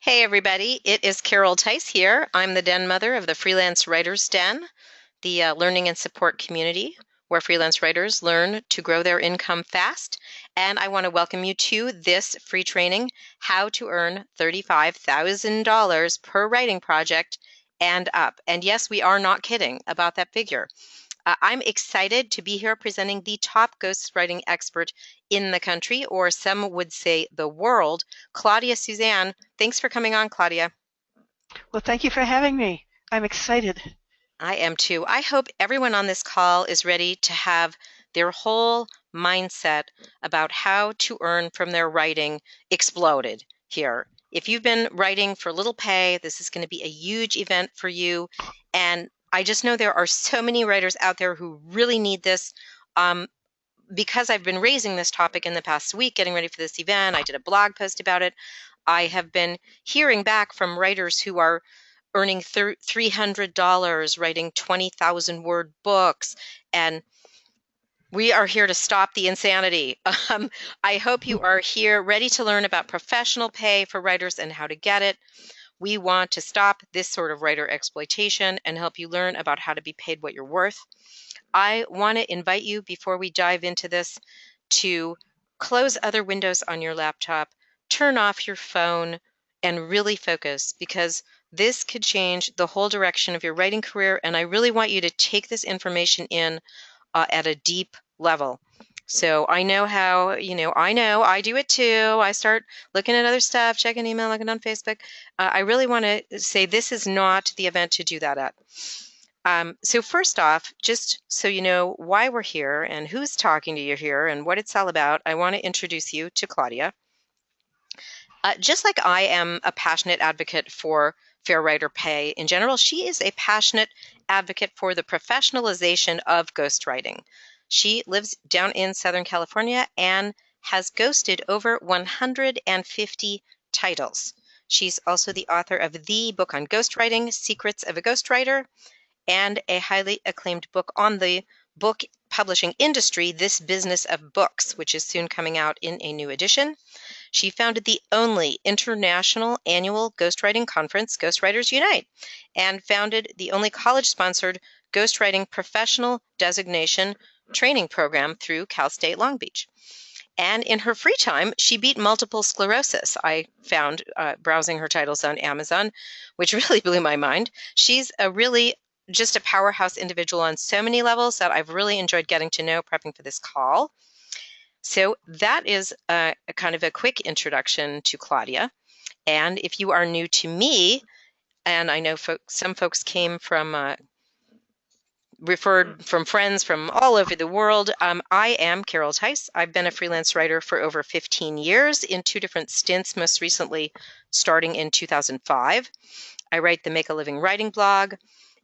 Hey everybody, it is Carol Theis here. I'm the den mother of the Freelance Writers Den, the learning and support community where freelance writers learn to grow their income fast. And I want to welcome you to this free training, How to Earn $35,000 per writing project and up. And yes, we are not kidding about that figure. I'm excited to be here presenting the top ghostwriting expert in the country, or some would say the world, Claudia Suzanne. Thanks for coming on, Claudia. Well, thank you for having me. I'm excited. I am too. I hope everyone on this call is ready to have their whole mindset about how to earn from their writing exploded here. If you've been writing for little pay, this is going to be a huge event for you. And I just know there are so many writers out there who really need this. Because I've been raising this topic in the past week, getting ready for this event, I did a blog post about it. I have been hearing back from writers who are earning $300, writing 20,000 word books, and we are here to stop the insanity. I hope you are here ready to learn about professional pay for writers and how to get it. We want to stop this sort of writer exploitation and help you learn about how to be paid what you're worth. I want to invite you, before we dive into this, to close other windows on your laptop, turn off your phone, and really focus, because this could change the whole direction of your writing career. And I really want you to take this information in at a deep level. So I know how, I know I do it too. I start looking at other stuff, checking email, looking on Facebook. I really want to say this is not the event to do that at. So first off, just so you know why we're here and who's talking to you here and what it's all about, I want to introduce you to Claudia. Just like I am a passionate advocate for fair writer pay in general, she is a passionate advocate for the professionalization of ghostwriting. She lives down in Southern California and has ghosted over 150 titles. She's also the author of the book on ghostwriting, Secrets of a Ghostwriter, and a highly acclaimed book on the book publishing industry, This Business of Books, which is soon coming out in a new edition. She founded the only international annual ghostwriting conference, Ghostwriters Unite, and founded the only college-sponsored ghostwriting professional designation training program through Cal State Long Beach. And in her free time, she beat multiple sclerosis. I found browsing her titles on Amazon, which really blew my mind. She's just a powerhouse individual on so many levels that I've really enjoyed getting to know prepping for this call. So that is a kind of a quick introduction to Claudia. And if you are new to me, and I know some folks came from referred from friends from all over the world. I am Carol Theis. I've been a freelance writer for over 15 years in 2 different stints, most recently starting in 2005. I write the Make a Living Writing blog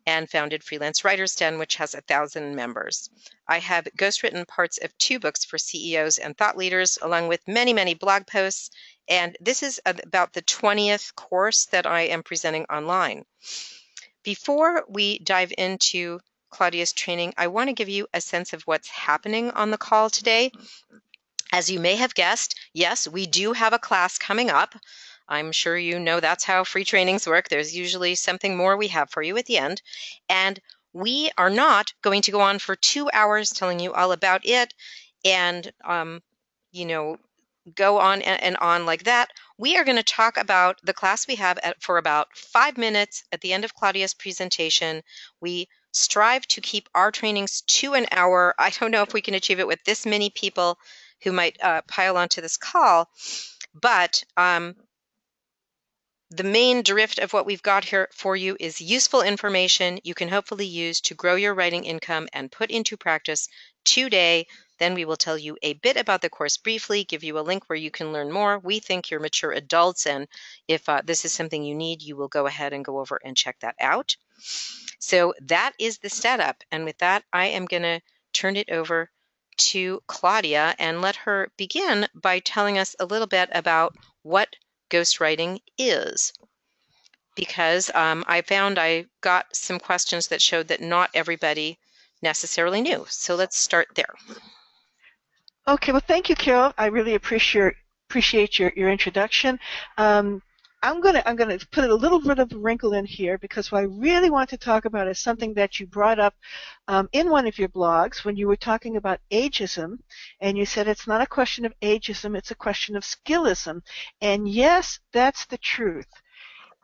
and founded Freelance Writers Den, which has 1,000 members. I have ghostwritten parts of 2 books for CEOs and thought leaders, along with many, many blog posts. And this is about the 20th course that I am presenting online. Before we dive into Claudia's training, I want to give you a sense of what's happening on the call today. As you may have guessed, yes, we do have a class coming up. I'm sure you know that's how free trainings work. There's usually something more we have for you at the end. And we are not going to go on for 2 hours telling you all about it and, go on and on like that. We are going to talk about the class we have for about 5 minutes at the end of Claudia's presentation. We strive to keep our trainings to an hour. I don't know if we can achieve it with this many people who might pile onto this call, but the main drift of what we've got here for you is useful information you can hopefully use to grow your writing income and put into practice today. Then we will tell you a bit about the course briefly, give you a link where you can learn more. We think you're mature adults, and if this is something you need, you will go ahead and go over and check that out. So that is the setup. And with that, I am going to turn it over to Claudia and let her begin by telling us a little bit about what ghostwriting is, because I found I got some questions that showed that not everybody necessarily knew. So let's start there. Okay, well, thank you, Carol. I really appreciate your introduction. I'm gonna put a little bit of a wrinkle in here, because what I really want to talk about is something that you brought up in one of your blogs when you were talking about ageism, and you said it's not a question of ageism, it's a question of skillism. And yes, that's the truth.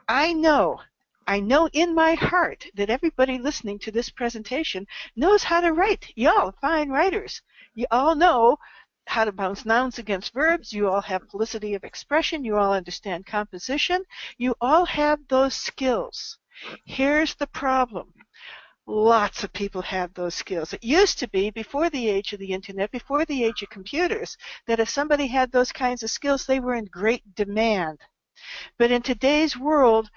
I know, I know in my heart that everybody listening to this presentation knows how to write. Y'all fine writers. You all know how to bounce nouns against verbs. You all have felicity of expression. You all understand composition. You all have those skills. Here's the problem. Lots of people have those skills. It used to be, before the age of the internet, before the age of computers, that if somebody had those kinds of skills, they were in great demand. But in today's world,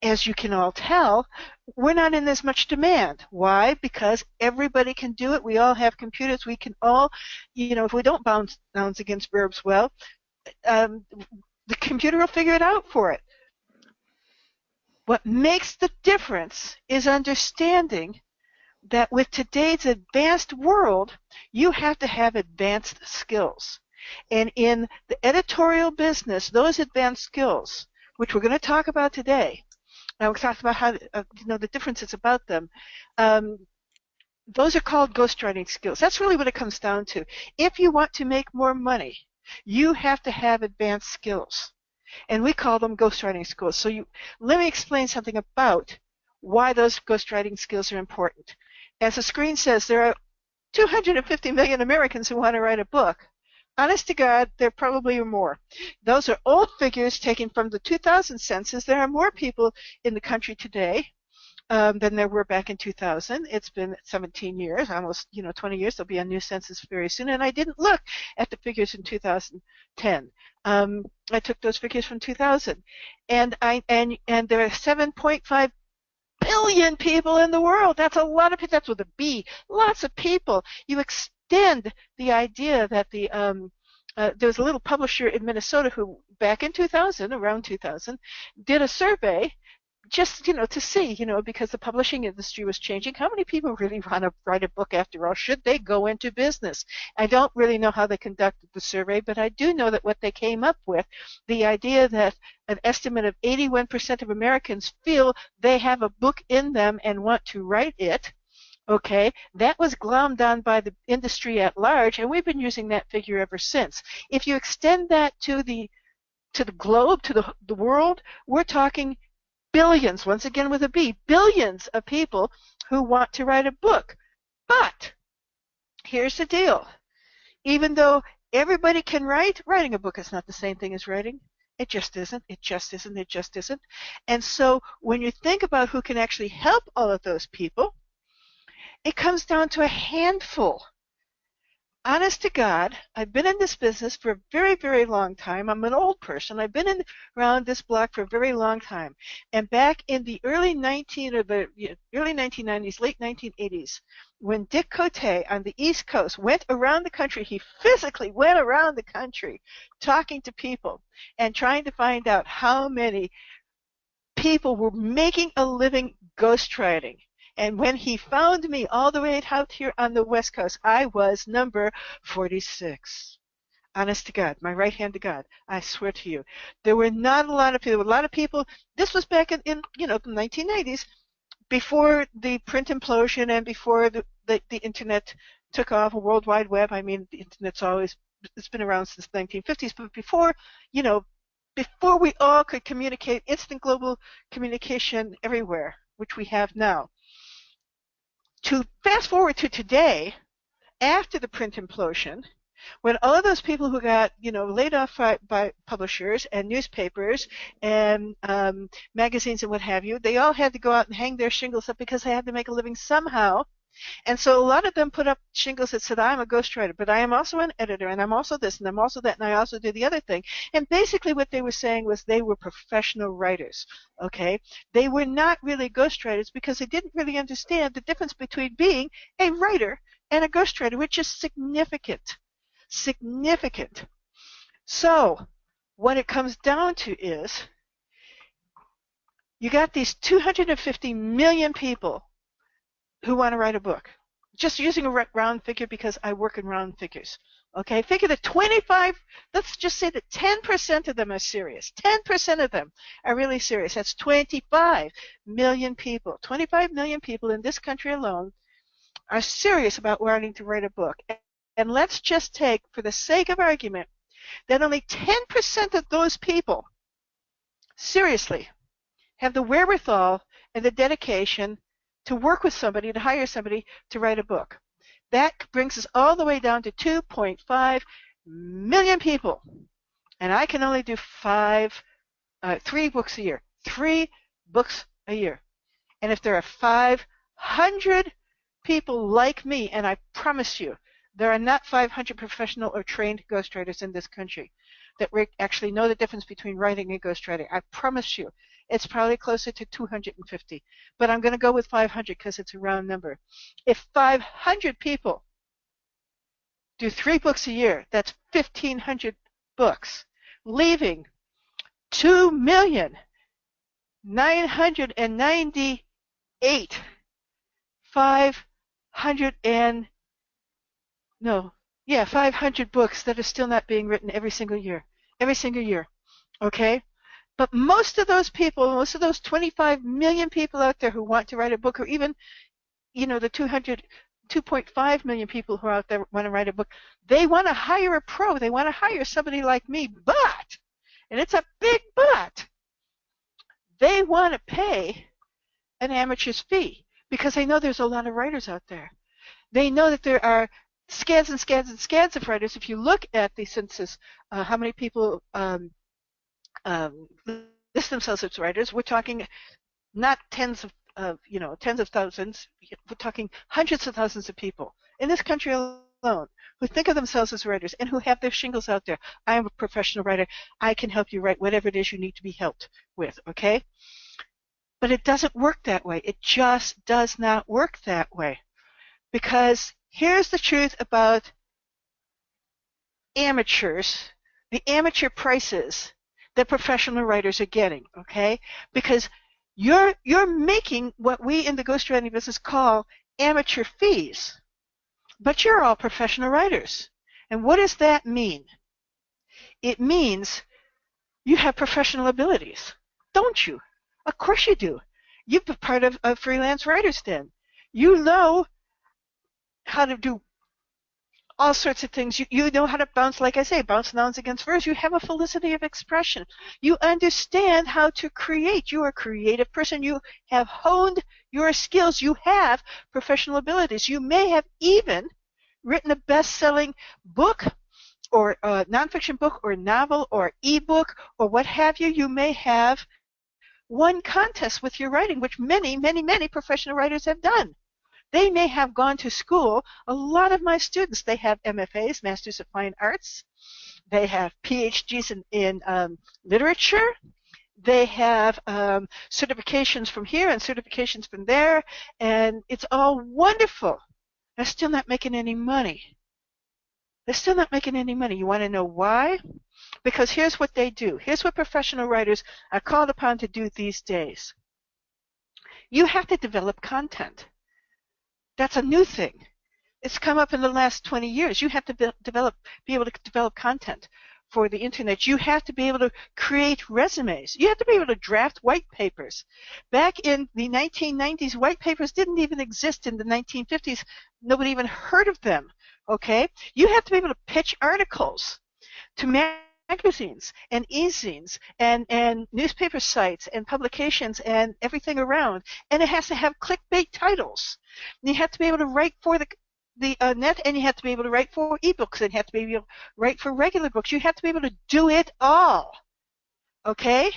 as you can all tell, we're not in as much demand. Why? Because everybody can do it. We all have computers. We can all, if we don't bounce nouns against verbs well, the computer will figure it out for it. What makes the difference is understanding that with today's advanced world, you have to have advanced skills. And in the editorial business, those advanced skills, which we're going to talk about today, and we'll talk about how, the differences about them, those are called ghostwriting skills. That's really what it comes down to. If you want to make more money, you have to have advanced skills. And we call them ghostwriting skills. So let me explain something about why those ghostwriting skills are important. As the screen says, there are 250 million Americans who want to write a book. Honest to God, there probably are more. Those are old figures taken from the 2000 census. There are more people in the country today than there were back in 2000. It's been 17 years, almost 20 years. There'll be a new census very soon. And I didn't look at the figures in 2010. I took those figures from 2000, and there are 7.5 billion people in the world. That's a lot of people. That's with a B. Lots of people. You extend the idea that there was a little publisher in Minnesota who, back in 2000, around 2000, did a survey just, to see, because the publishing industry was changing, how many people really want to write a book after all? Should they go into business? I don't really know how they conducted the survey, but I do know that what they came up with, the idea that an estimate of 81% of Americans feel they have a book in them and want to write it. Okay, that was glommed on by the industry at large, and we've been using that figure ever since. If you extend that to the globe, to the world, we're talking billions, once again with a B, billions of people who want to write a book. But here's the deal. Even though everybody can write, writing a book is not the same thing as writing. It just isn't. It just isn't. It just isn't. And so when you think about who can actually help all of those people, it comes down to a handful. Honest to God, I've been in this business for a very, very long time. I'm an old person. I've been around this block for a very long time. And back in the early 1990s, late 1980s, when Dick Cote on the East Coast went around the country, he physically went around the country talking to people and trying to find out how many people were making a living ghostwriting. And when he found me all the way out here on the West Coast, I was number 46. Honest to God, my right hand to God, I swear to you. There were not a lot of people. A lot of people, this was back in the 1990s, before the print implosion and before the internet took off, a World Wide Web. I mean, the internet's it's been around since the 1950s, but before we all could communicate, instant global communication everywhere, which we have now. To fast forward to today, after the print implosion, when all of those people who got laid off by publishers and newspapers and magazines and what have you, they all had to go out and hang their shingles up because they had to make a living somehow. And so a lot of them put up shingles that said, I'm a ghostwriter, but I am also an editor, and I'm also this, and I'm also that, and I also do the other thing. And basically what they were saying was they were professional writers, okay? They were not really ghostwriters because they didn't really understand the difference between being a writer and a ghostwriter, which is significant. Significant. So what it comes down to is you got these 250 million people who want to write a book. Just using a round figure because I work in round figures. Okay, figure that 25, let's just say that 10% of them are serious. 10% of them are really serious. That's 25 million people. 25 million people in this country alone are serious about wanting to write a book. And let's just take, for the sake of argument, that only 10% of those people seriously have the wherewithal and the dedication to work with somebody, to hire somebody to write a book. That brings us all the way down to 2.5 million people. And I can only do 3 books a year. 3 books a year. And if there are 500 people like me, and I promise you, there are not 500 professional or trained ghostwriters in this country that actually know the difference between writing and ghostwriting. I promise you, it's probably closer to 250. But I'm going to go with 500 because it's a round number. If 500 people do 3 books a year, that's 1,500 books, leaving 2,998 500 books that are still not being written every single year. Every single year. Okay? But most of those people, most of those 25 million people out there who want to write a book, or even, the 2.5 million people who are out there want to write a book, they want to hire a pro. They want to hire somebody like me. But, and it's a big but, they want to pay an amateur's fee because they know there's a lot of writers out there. They know that there are scads and scads and scads of writers. If you look at the census, how many people list themselves as writers, we're talking not tens of thousands. We're talking hundreds of thousands of people in this country alone who think of themselves as writers and who have their shingles out there. I am a professional writer. I can help you write whatever it is you need to be helped with, okay? But it doesn't work that way. It just does not work that way. Because here's the truth about amateurs, the amateur prices that professional writers are getting, okay? Because you're making what we in the ghostwriting business call amateur fees, but you're all professional writers. And what does that mean? It means you have professional abilities, don't you? Of course you do. You've been part of a freelance writer's den. You know how to do all sorts of things. You know how to bounce, like I say, bounce nouns against verbs. You have a felicity of expression. You understand how to create. You are a creative person. You have honed your skills. You have professional abilities. You may have even written a best-selling book or a nonfiction book or novel or ebook or what have you. You may have won contests with your writing, which many, many, many professional writers have done. They may have gone to school. A lot of my students, they have MFAs, Masters of Fine Arts. They have PhDs in literature. They have certifications from here and certifications from there, and it's all wonderful. They're still not making any money. They're still not making any money. You want to know why? Because here's what they do. Here's what professional writers are called upon to do these days. You have to develop content. That's a new thing. It's come up in the last 20 years. You have to be able to develop content for the internet. You have to be able to create resumes. You have to be able to draft white papers. Back in the 1990s, white papers didn't even exist. In the 1950s, nobody even heard of them. Okay? You have to be able to pitch articles to magazines and e-zines and newspaper sites and publications and everything around. And it has to have clickbait titles. And you have to be able to write for the net, and you have to be able to write for ebooks, and you have to be able to write for regular books. You have to be able to do it all. Okay?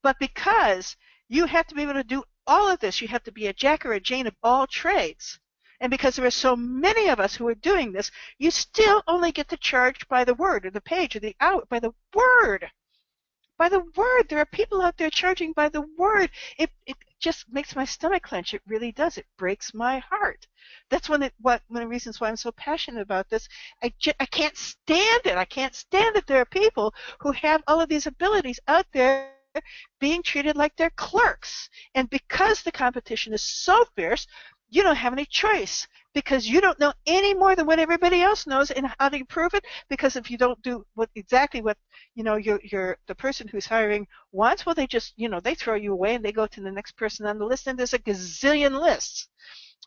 But because you have to be able to do all of this, you have to be a jack or a Jane of all trades. And because there are so many of us who are doing this, you still only get to charge by the word or the page or the hour, by the word. By the word. There are people out there charging by the word. It just makes my stomach clench. It really does. It breaks my heart. That's one of the reasons why I'm so passionate about this. I can't stand it. I can't stand that there are people who have all of these abilities out there being treated like they're clerks. And because the competition is so fierce, you don't have any choice because you don't know any more than what everybody else knows. And how do you prove it? Because if you don't do exactly what the person who's hiring wants, well, they just they throw you away and they go to the next person on the list, and there's a gazillion lists.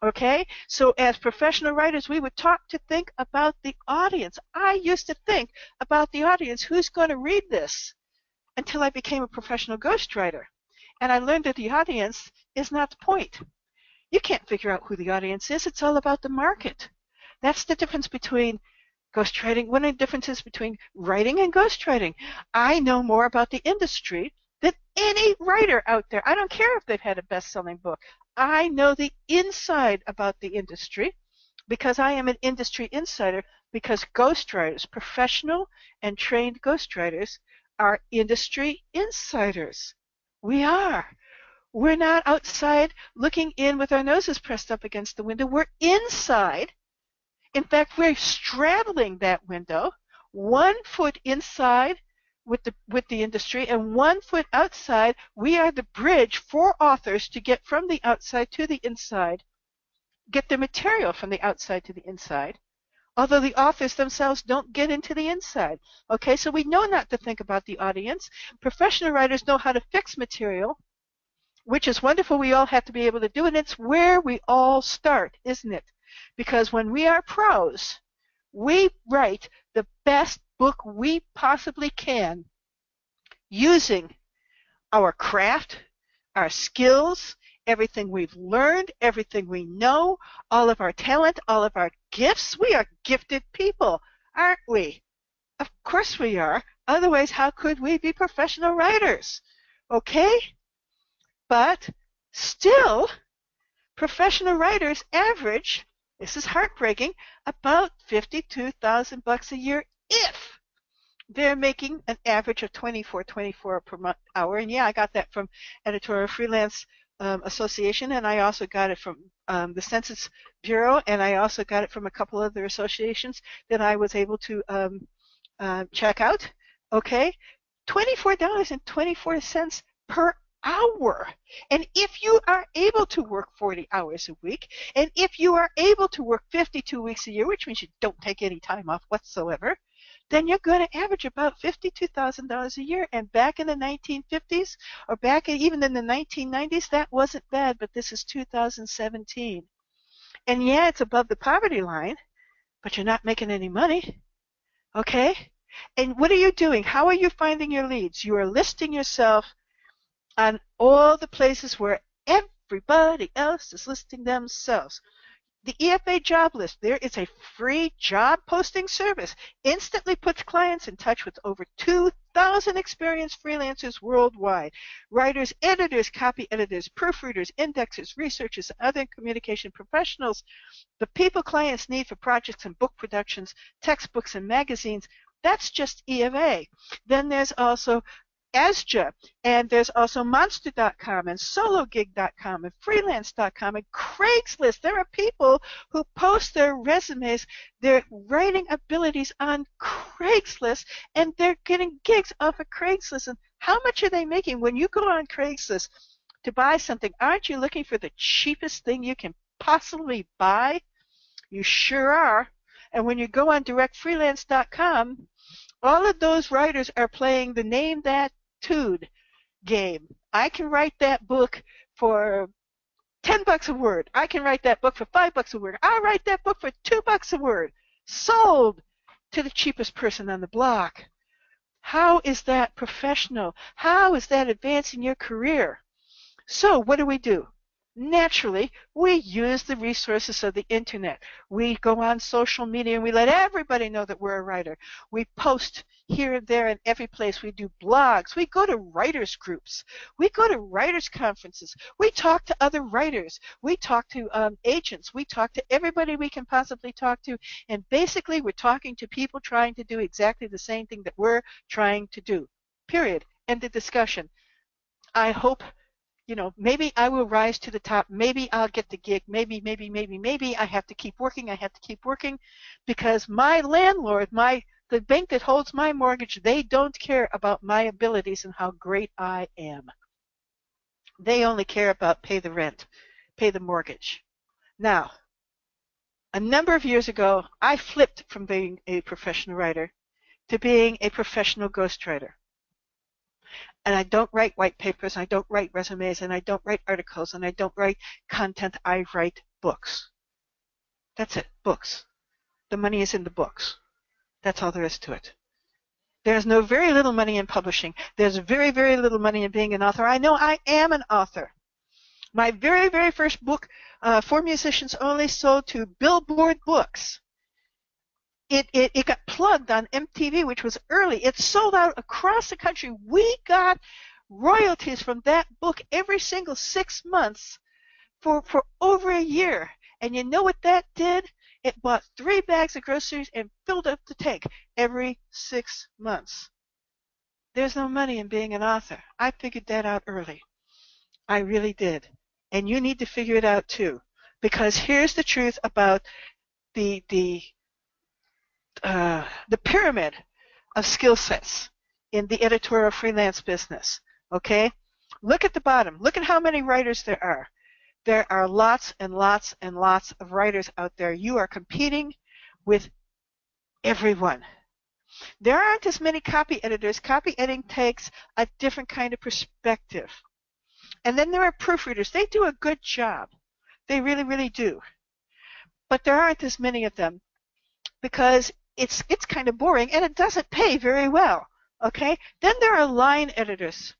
Okay, so as professional writers, we were taught to think about the audience. I used to think about the audience, who's going to read this, until I became a professional ghostwriter. And I learned that the audience is not the point. You can't figure out who the audience is. It's all about the market. That's the difference between ghostwriting. One of the differences between writing and ghostwriting. I know more about the industry than any writer out there. I don't care if they've had a best-selling book. I know the inside about the industry because I am an industry insider, because ghostwriters, professional and trained ghostwriters, are industry insiders. We are. We're not outside looking in with our noses pressed up against the window. We're inside. In fact, we're straddling that window, 1 foot inside with the industry and 1 foot outside. We are the bridge for authors to get from the outside to the inside, get their material from the outside to the inside, although the authors themselves don't get into the inside. Okay, so we know not to think about the audience. Professional writers know how to fix material, which is wonderful. We all have to be able to do it. It's where we all start, isn't it? Because when we are pros, we write the best book we possibly can using our craft, our skills, everything we've learned, everything we know, all of our talent, all of our gifts. We are gifted people, aren't we? Of course we are. Otherwise, how could we be professional writers? Okay? But still, professional writers average, this is heartbreaking, about $52,000 a year if they're making an average of $24 per hour. And yeah, I got that from Editorial Freelance Association, and I also got it from the Census Bureau, and I also got it from a couple other associations that I was able to check out. Okay, $24.24 per hour. And if you are able to work 40 hours a week, and if you are able to work 52 weeks a year, which means you don't take any time off whatsoever, then you're going to average about $52,000 a year. And back in the 1950s, or back even in the 1990s, that wasn't bad, but this is 2017. And yeah, it's above the poverty line, but you're not making any money. Okay? And what are you doing? How are you finding your leads? You are listing yourself on all the places where everybody else is listing themselves. The EFA job list, there is a free job posting service, instantly puts clients in touch with over 2,000 experienced freelancers worldwide. Writers, editors, copy editors, proofreaders, indexers, researchers, and other communication professionals. The people clients need for projects and book productions, textbooks and magazines. That's just EFA. Then there's also Asja, and there's also Monster.com and SoloGig.com and Freelance.com and Craigslist. There are people who post their resumes, their writing abilities on Craigslist, and they're getting gigs off of Craigslist. And how much are they making? When you go on Craigslist to buy something, aren't you looking for the cheapest thing you can possibly buy? You sure are. And when you go on DirectFreelance.com, all of those writers are playing the name that tude game. I can write that book for $10 a word. I can write that book for $5 a word. I'll write that book for $2 a word. Sold to the cheapest person on the block. How is that professional? How is that advancing your career? So what do? Naturally, we use the resources of the internet. We go on social media and we let everybody know that we're a writer. We post here and there and every place. We do blogs. We go to writers groups. We go to writers conferences. We talk to other writers. We talk to agents. We talk to everybody we can possibly talk to. And basically, we're talking to people trying to do exactly the same thing that we're trying to do. Period. End of discussion. I hope, maybe I will rise to the top. Maybe I'll get the gig. Maybe I have to keep working. I have to keep working because my landlord, the bank that holds my mortgage, they don't care about my abilities and how great I am. They only care about pay the rent, pay the mortgage. Now, A number of years ago, I flipped from being a professional writer to being a professional ghostwriter. And I don't write white papers, I don't write resumes, and I don't write articles, and I don't write content. I write books. That's it, books. The money is in the books. That's all there is to it. There's very little money in publishing. There's very, very little money in being an author. I know I am an author. My very, very first book, For Musicians Only, sold to Billboard Books. It got plugged on MTV, which was early. It sold out across the country. We got royalties from that book every single 6 months for over a year. And you know what that did? It bought 3 bags of groceries and filled up the tank every 6 months. There's no money in being an author. I figured that out early. I really did. And you need to figure it out too. Because here's the truth about the pyramid of skill sets in the editorial freelance business. Okay? Look at the bottom. Look at how many writers there are. There are lots and lots and lots of writers out there. You are competing with everyone. There aren't as many copy editors. Copy editing takes a different kind of perspective. And then there are proofreaders. They do a good job. They really, really do. But there aren't as many of them because it's kind of boring and it doesn't pay very well. Okay? Then there are line editors.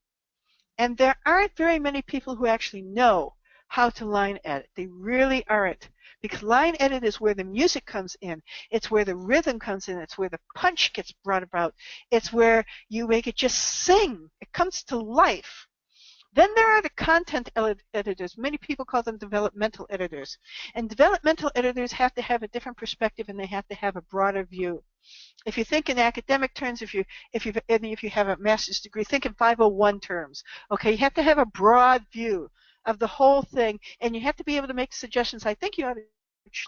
And there aren't very many people who actually know how to line edit. They really aren't. Because line edit is where the music comes in. It's where the rhythm comes in. It's where the punch gets brought about. It's where you make it just sing. It comes to life. Then there are the content editors. Many people call them developmental editors. And developmental editors have to have a different perspective and they have to have a broader view. If you think in academic terms, if you have a master's degree, think in 501 terms. Okay, you have to have a broad view of the whole thing, and you have to be able to make suggestions. I think you ought to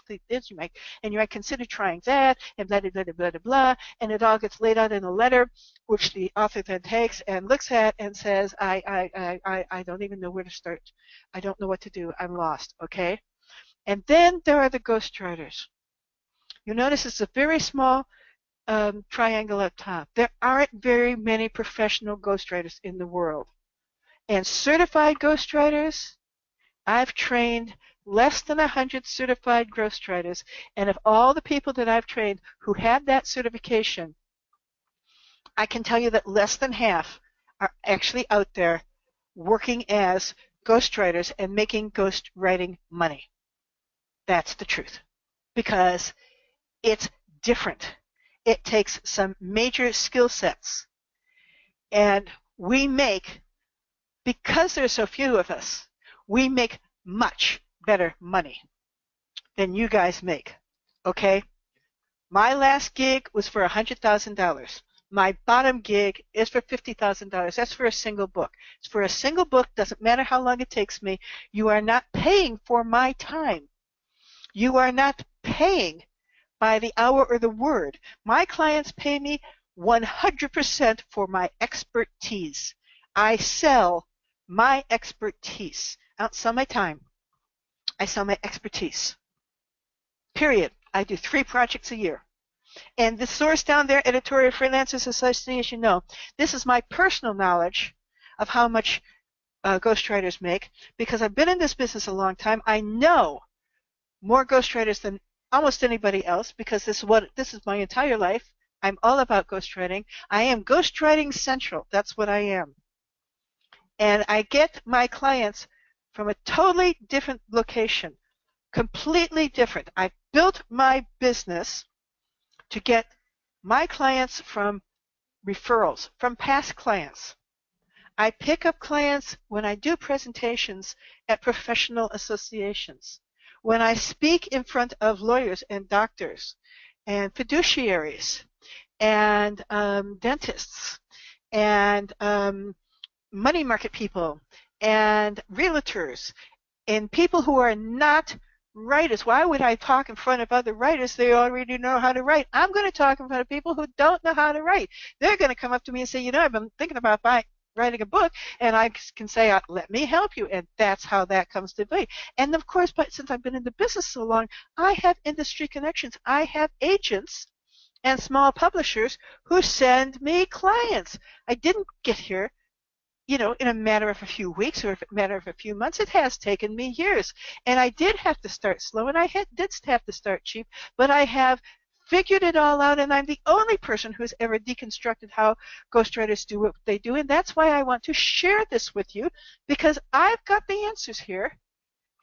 do this, you might consider trying that, and blah, blah, blah, blah, blah, and it all gets laid out in a letter, which the author then takes and looks at and says, I don't even know where to start. I don't know what to do. I'm lost, okay? And then there are the ghostwriters. You notice it's a very small triangle up top. There aren't very many professional ghostwriters in the world. And certified ghostwriters, I've trained less than 100 certified ghostwriters, and of all the people that I've trained who have that certification, I can tell you that less than half are actually out there working as ghostwriters and making ghostwriting money. That's the truth. Because it's different. It takes some major skill sets. And we make, because there's so few of us, we make much better money than you guys make. Okay? My last gig was for $100,000. My bottom gig is for $50,000. That's for a single book. It's for a single book. Doesn't matter how long it takes me. You are not paying for my time. You are not paying by the hour or the word. My clients pay me 100% for my expertise. I sell my expertise. I don't sell my time. I sell my expertise. Period. I do 3 projects a year. And the source down there, Editorial Freelancers Association, no. This is my personal knowledge of how much ghostwriters make, because I've been in this business a long time. I know more ghostwriters than almost anybody else, because this is my entire life. I'm all about ghostwriting. I am ghostwriting central. That's what I am. And I get my clients from a totally different location, completely different. I built my business to get my clients from referrals, from past clients. I pick up clients when I do presentations at professional associations, when I speak in front of lawyers and doctors and fiduciaries and dentists and money market people and realtors and people who are not writers. Why would I talk in front of other writers? They already know how to write. I'm going to talk in front of people who don't know how to write. They're going to come up to me and say, you know, I've been thinking about buying. writing a book, and I can say, let me help you, and that's how that comes to be. And of course, but since I've been in the business so long, I have industry connections. I have agents and small publishers who send me clients. I didn't get here, in a matter of a few weeks or a matter of a few months. It has taken me years. And I did have to start slow, and I did have to start cheap, but I have figured it all out, and I'm the only person who's ever deconstructed how ghostwriters do what they do. And that's why I want to share this with you, because I've got the answers here,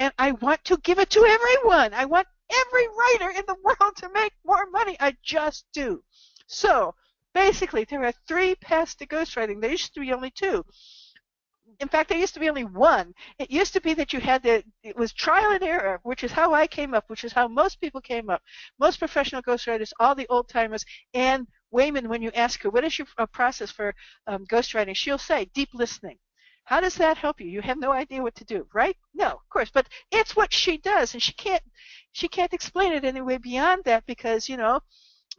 and I want to give it to everyone. I want every writer in the world to make more money. I just do. So basically, there are 3 paths to ghostwriting. There used to be only 2. In fact, there used to be only 1. It used to be that it was trial and error, which is how I came up, which is how most people came up. Most professional ghostwriters, all the old timers. Anne Wayman, when you ask her, what is your process for ghostwriting, she'll say, deep listening. How does that help you? You have no idea what to do, right? No, of course, but it's what she does, and she can't explain it any way beyond that, because,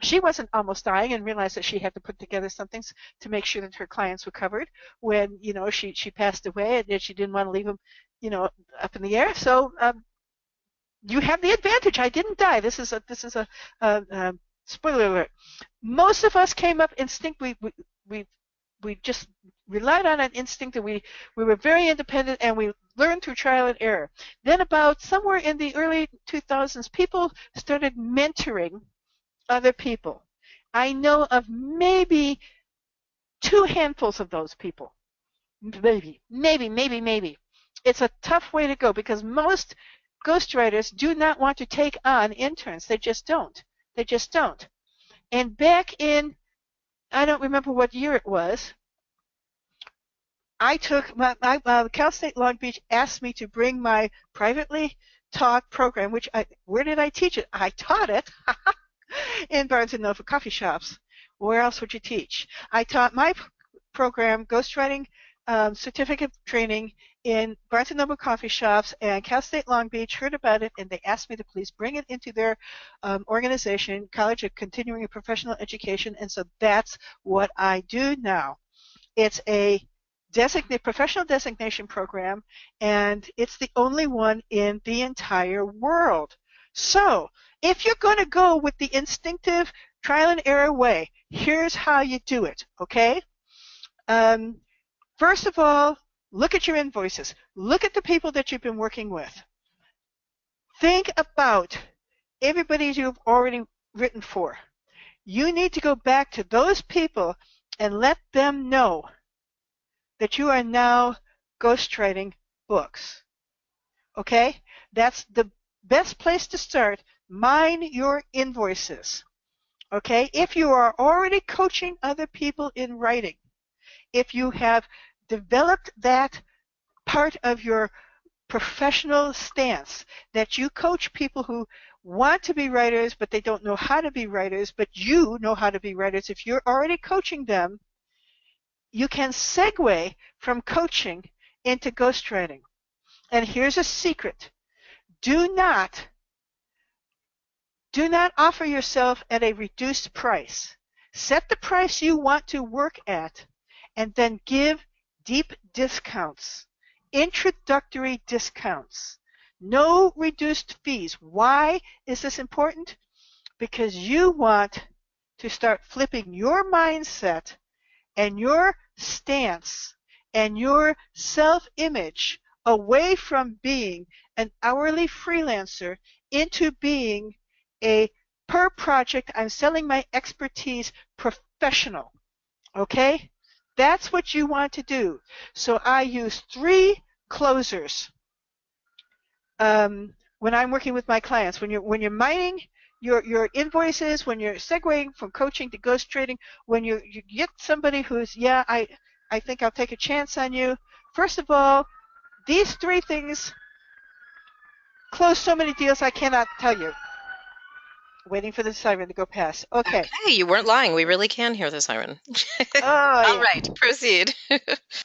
she wasn't almost dying and realized that she had to put together something to make sure that her clients were covered when, she passed away, and she didn't want to leave them, up in the air. So you have the advantage. I didn't die. This is a spoiler alert. Most of us came up instinct. We just relied on an instinct, and we were very independent, and we learned through trial and error. Then about somewhere in the early 2000s, people started mentoring other people. I know of maybe 2 handfuls of those people. Maybe. It's a tough way to go, because most ghostwriters do not want to take on interns. They just don't. And back in, I don't remember what year it was, I took Cal State Long Beach asked me to bring my privately taught program, where did I teach it? I taught it in Barnes & Noble coffee shops. Where else would you teach? I taught my program, ghostwriting certificate training, in Barnes & Noble coffee shops, and Cal State Long Beach heard about it, and they asked me to please bring it into their organization, College of Continuing Professional Education, and so that's what I do now. It's a professional designation program, and it's the only one in the entire world. So if you're going to go with the instinctive trial and error way, here's how you do it, okay? First of all, look at your invoices. Look at the people that you've been working with. Think about everybody you've already written for. You need to go back to those people and let them know that you are now ghostwriting books, okay? That's the best place to start. Mine your invoices, okay? If you are already coaching other people in writing, if you have developed that part of your professional stance, that you coach people who want to be writers but they don't know how to be writers, but you know how to be writers, if you're already coaching them, you can segue from coaching into ghostwriting. And here's a secret. Do not offer yourself at a reduced price. Set the price you want to work at, and then give deep discounts, introductory discounts, no reduced fees. Why is this important? Because you want to start flipping your mindset and your stance and your self-image away from being an hourly freelancer into being a per project, I'm selling my expertise professional, okay? That's what you want to do. So I use 3 closers when I'm working with my clients. When you're mining your invoices, when you're segueing from coaching to ghost trading, when you get somebody who's, yeah, I think I'll take a chance on you. First of all, these 3 things close so many deals I cannot tell you. Waiting for the siren to go past. Okay. Okay, you weren't lying. We really can hear the siren. Oh, All yeah. right, proceed.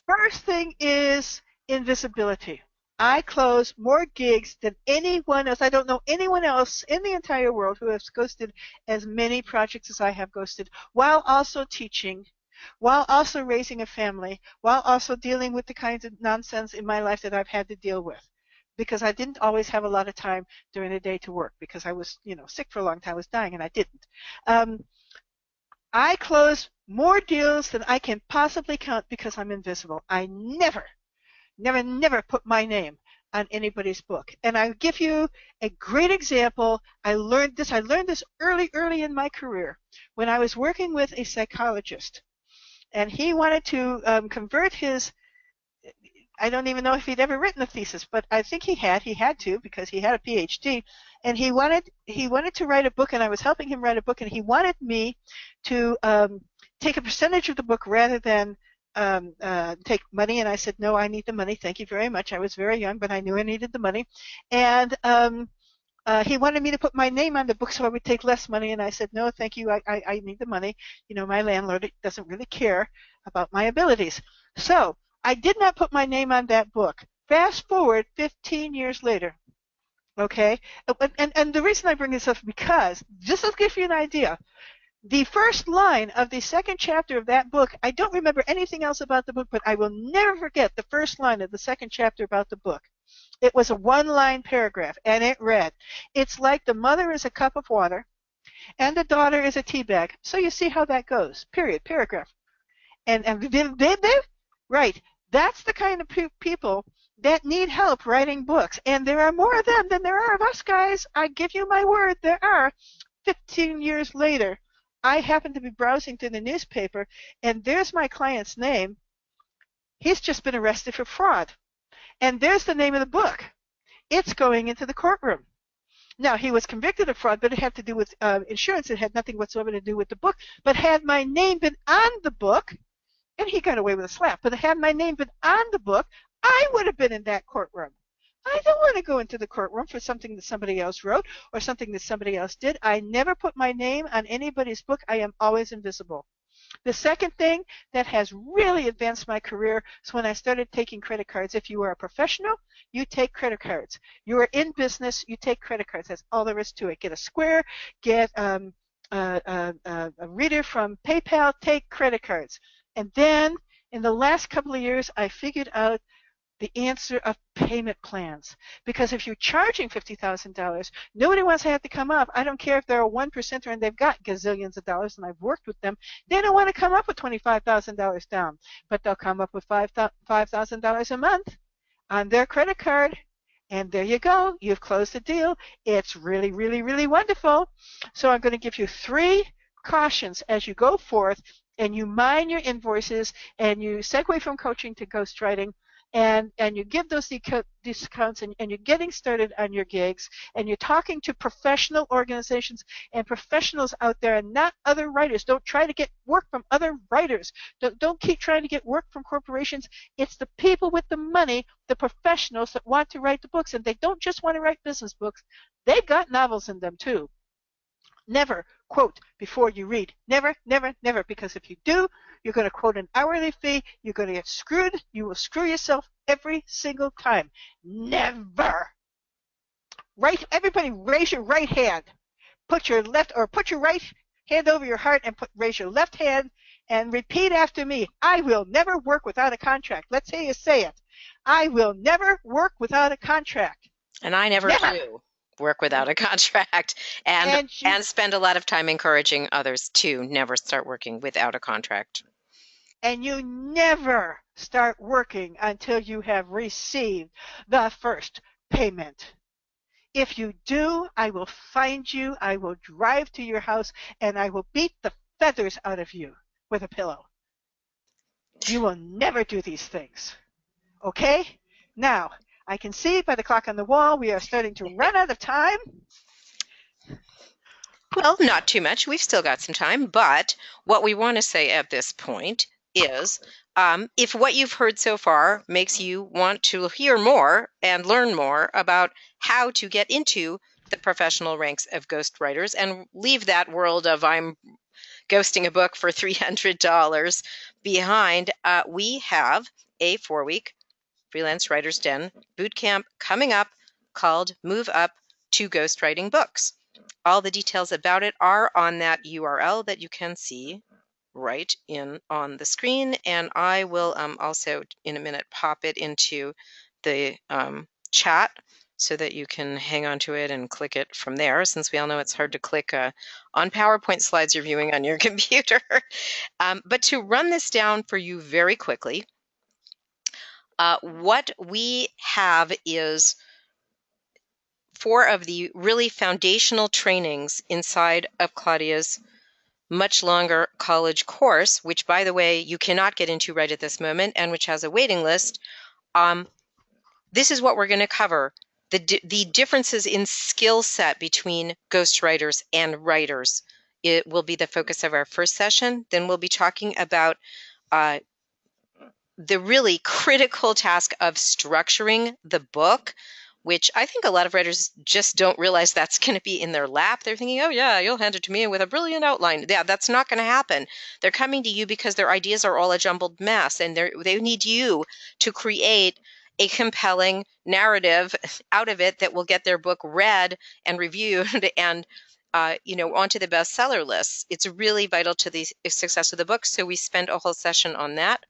First thing is invisibility. I close more gigs than anyone else. I don't know anyone else in the entire world who has ghosted as many projects as I have ghosted, while also teaching, while also raising a family, while also dealing with the kinds of nonsense in my life that I've had to deal with. Because I didn't always have a lot of time during the day to work because I was, sick for a long time. I was dying and I didn't. Um, I close more deals than I can possibly count because I'm invisible. I never put my name on anybody's book. And I'll give you a great example. I learned this early in my career when I was working with a psychologist. And he wanted to convert his, I don't even know if he'd ever written a thesis, but I think he had to because he had a PhD. And he wanted to write a book, and I was helping him write a book, and he wanted me to take a percentage of the book rather than take money. And I said, no, I need the money. Thank you very much. I was very young, but I knew I needed the money. And he wanted me to put my name on the book so I would take less money. And I said, no, thank you. I need the money. My landlord doesn't really care about my abilities. So I did not put my name on that book. Fast forward 15 years later. Okay. And the reason I bring this up is because, just to give you an idea, the first line of the second chapter of that book, I don't remember anything else about the book, but I will never forget the first line of the second chapter about the book. It was a one-line paragraph, and it read, "It's like the mother is a cup of water, and the daughter is a tea bag. So you see how that goes. Period. Paragraph." And right, that's the kind of people that need help writing books. And there are more of them than there are of us, guys. I give you my word, there are. 15 years later, I happen to be browsing through the newspaper, and there's my client's name. He's just been arrested for fraud. And there's the name of the book. It's going into the courtroom. Now, he was convicted of fraud, but it had to do with insurance. It had nothing whatsoever to do with the book. But had my name been on the book, and he got away with a slap, but had my name been on the book, I would have been in that courtroom. I don't want to go into the courtroom for something that somebody else wrote or something that somebody else did. I never put my name on anybody's book. I am always invisible. The second thing that has really advanced my career is when I started taking credit cards. If you are a professional, you take credit cards. You are in business, you take credit cards. That's all there is to it. Get a Square, get a reader from PayPal, take credit cards. And then in the last couple of years, I figured out the answer of payment plans. Because if you're charging $50,000, nobody wants to have to come up. I don't care if they're a 1%er and they've got gazillions of dollars, and I've worked with them. They don't want to come up with $25,000 down, but they'll come up with $5,000 a month on their credit card. And there you go. You've closed the deal. It's really, really, really wonderful. So I'm going to give you 3 cautions as you go forth and you mine your invoices and you segue from coaching to ghostwriting. And you give those discounts and you're getting started on your gigs and you're talking to professional organizations and professionals out there and not other writers. Don't try to get work from other writers. Don't keep trying to get work from corporations. It's the people with the money, the professionals that want to write the books, and they don't just want to write business books. They've got novels in them too. Never quote before you read. Never, never, never, because if you do, you're going to quote an hourly fee. You're going to get screwed. You will screw yourself every single time. Never. Right? Everybody raise your right hand. Put your right hand over your heart and raise your left hand and repeat after me. I will never work without a contract. Let's hear you say it. I will never work without a contract. And I never do work without a contract, and spend a lot of time encouraging others to never start working without a contract. And you never start working until you have received the first payment. If you do, I will find you, I will drive to your house, and I will beat the feathers out of you with a pillow. You will never do these things. Okay? Now, I can see by the clock on the wall we are starting to run out of time. Well, not too much. We've still got some time, but what we want to say at this point is if what you've heard so far makes you want to hear more and learn more about how to get into the professional ranks of ghostwriters and leave that world of I'm ghosting a book for $300 behind, we have a 4-week Freelance Writers Den bootcamp coming up called Move Up to Ghostwriting Books. All the details about it are on that URL that you can see right in on the screen, and I will also in a minute pop it into the chat so that you can hang on to it and click it from there, since we all know it's hard to click on PowerPoint slides you're viewing on your computer. But to run this down for you very quickly, what we have is 4 of the really foundational trainings inside of Claudia's much longer college course, which, by the way, you cannot get into right at this moment and which has a waiting list. This is what we're going to cover. The differences in skill set between ghostwriters and writers. It will be the focus of our first session. Then we'll be talking about the really critical task of structuring the book, which I think a lot of writers just don't realize that's going to be in their lap. They're thinking, oh yeah, you'll hand it to me with a brilliant outline. Yeah, that's not going to happen. They're coming to you because their ideas are all a jumbled mess, and they need you to create a compelling narrative out of it that will get their book read and reviewed and onto the bestseller lists. It's really vital to the success of the book. So we spend a whole session on that.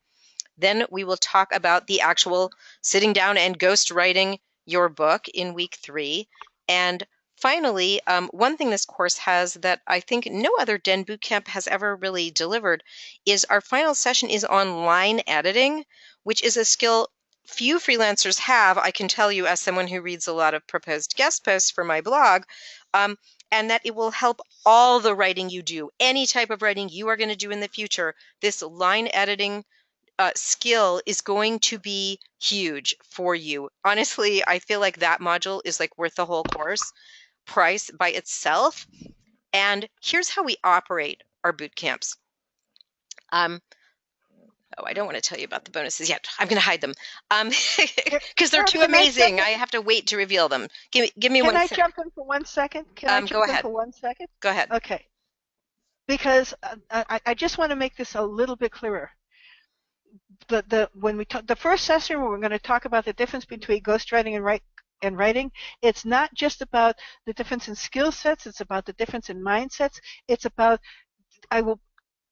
Then we will talk about the actual sitting down and ghost writing your book in week 3. And finally, one thing this course has that I think no other Den Bootcamp has ever really delivered is our final session is on line editing, which is a skill few freelancers have. I can tell you as someone who reads a lot of proposed guest posts for my blog, and that it will help all the writing you do, any type of writing you are going to do in the future. This line editing skill is going to be huge for you. Honestly, I feel like that module is like worth the whole course price by itself. And here's how we operate our boot camps. I don't want to tell you about the bonuses yet. I'm going to hide them because they're too amazing. I have to wait to reveal them. Give me one second. Can I jump in for 1 second? Go ahead. For 1 second? Go ahead. Okay. Because I just want to make this a little bit clearer. When we talk, the first session where we're going to talk about the difference between ghostwriting and writing, it's not just about the difference in skill sets, it's about the difference in mindsets. It's about, I will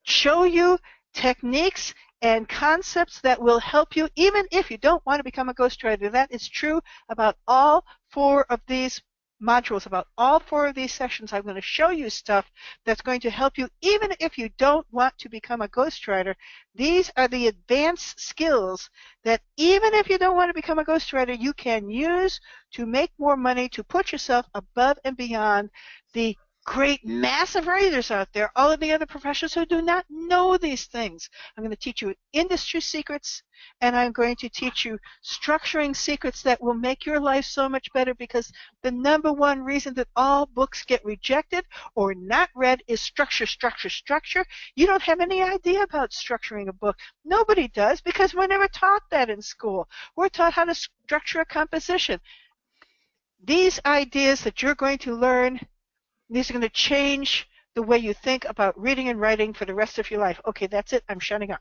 show you techniques and concepts that will help you even if you don't want to become a ghostwriter. That is true about all 4 of these modules, about all 4 of these sessions. I'm going to show you stuff that's going to help you even if you don't want to become a ghostwriter. These are the advanced skills that even if you don't want to become a ghostwriter, you can use to make more money, to put yourself above and beyond the great massive writers out there, all of the other professionals who do not know these things. I'm going to teach you industry secrets, and I'm going to teach you structuring secrets that will make your life so much better, because the number one reason that all books get rejected or not read is structure, structure, structure. You don't have any idea about structuring a book. Nobody does, because we're never taught that in school. We're taught how to structure a composition. These ideas that you're going to learn, these are going to change the way you think about reading and writing for the rest of your life. Okay, that's it. I'm shutting up.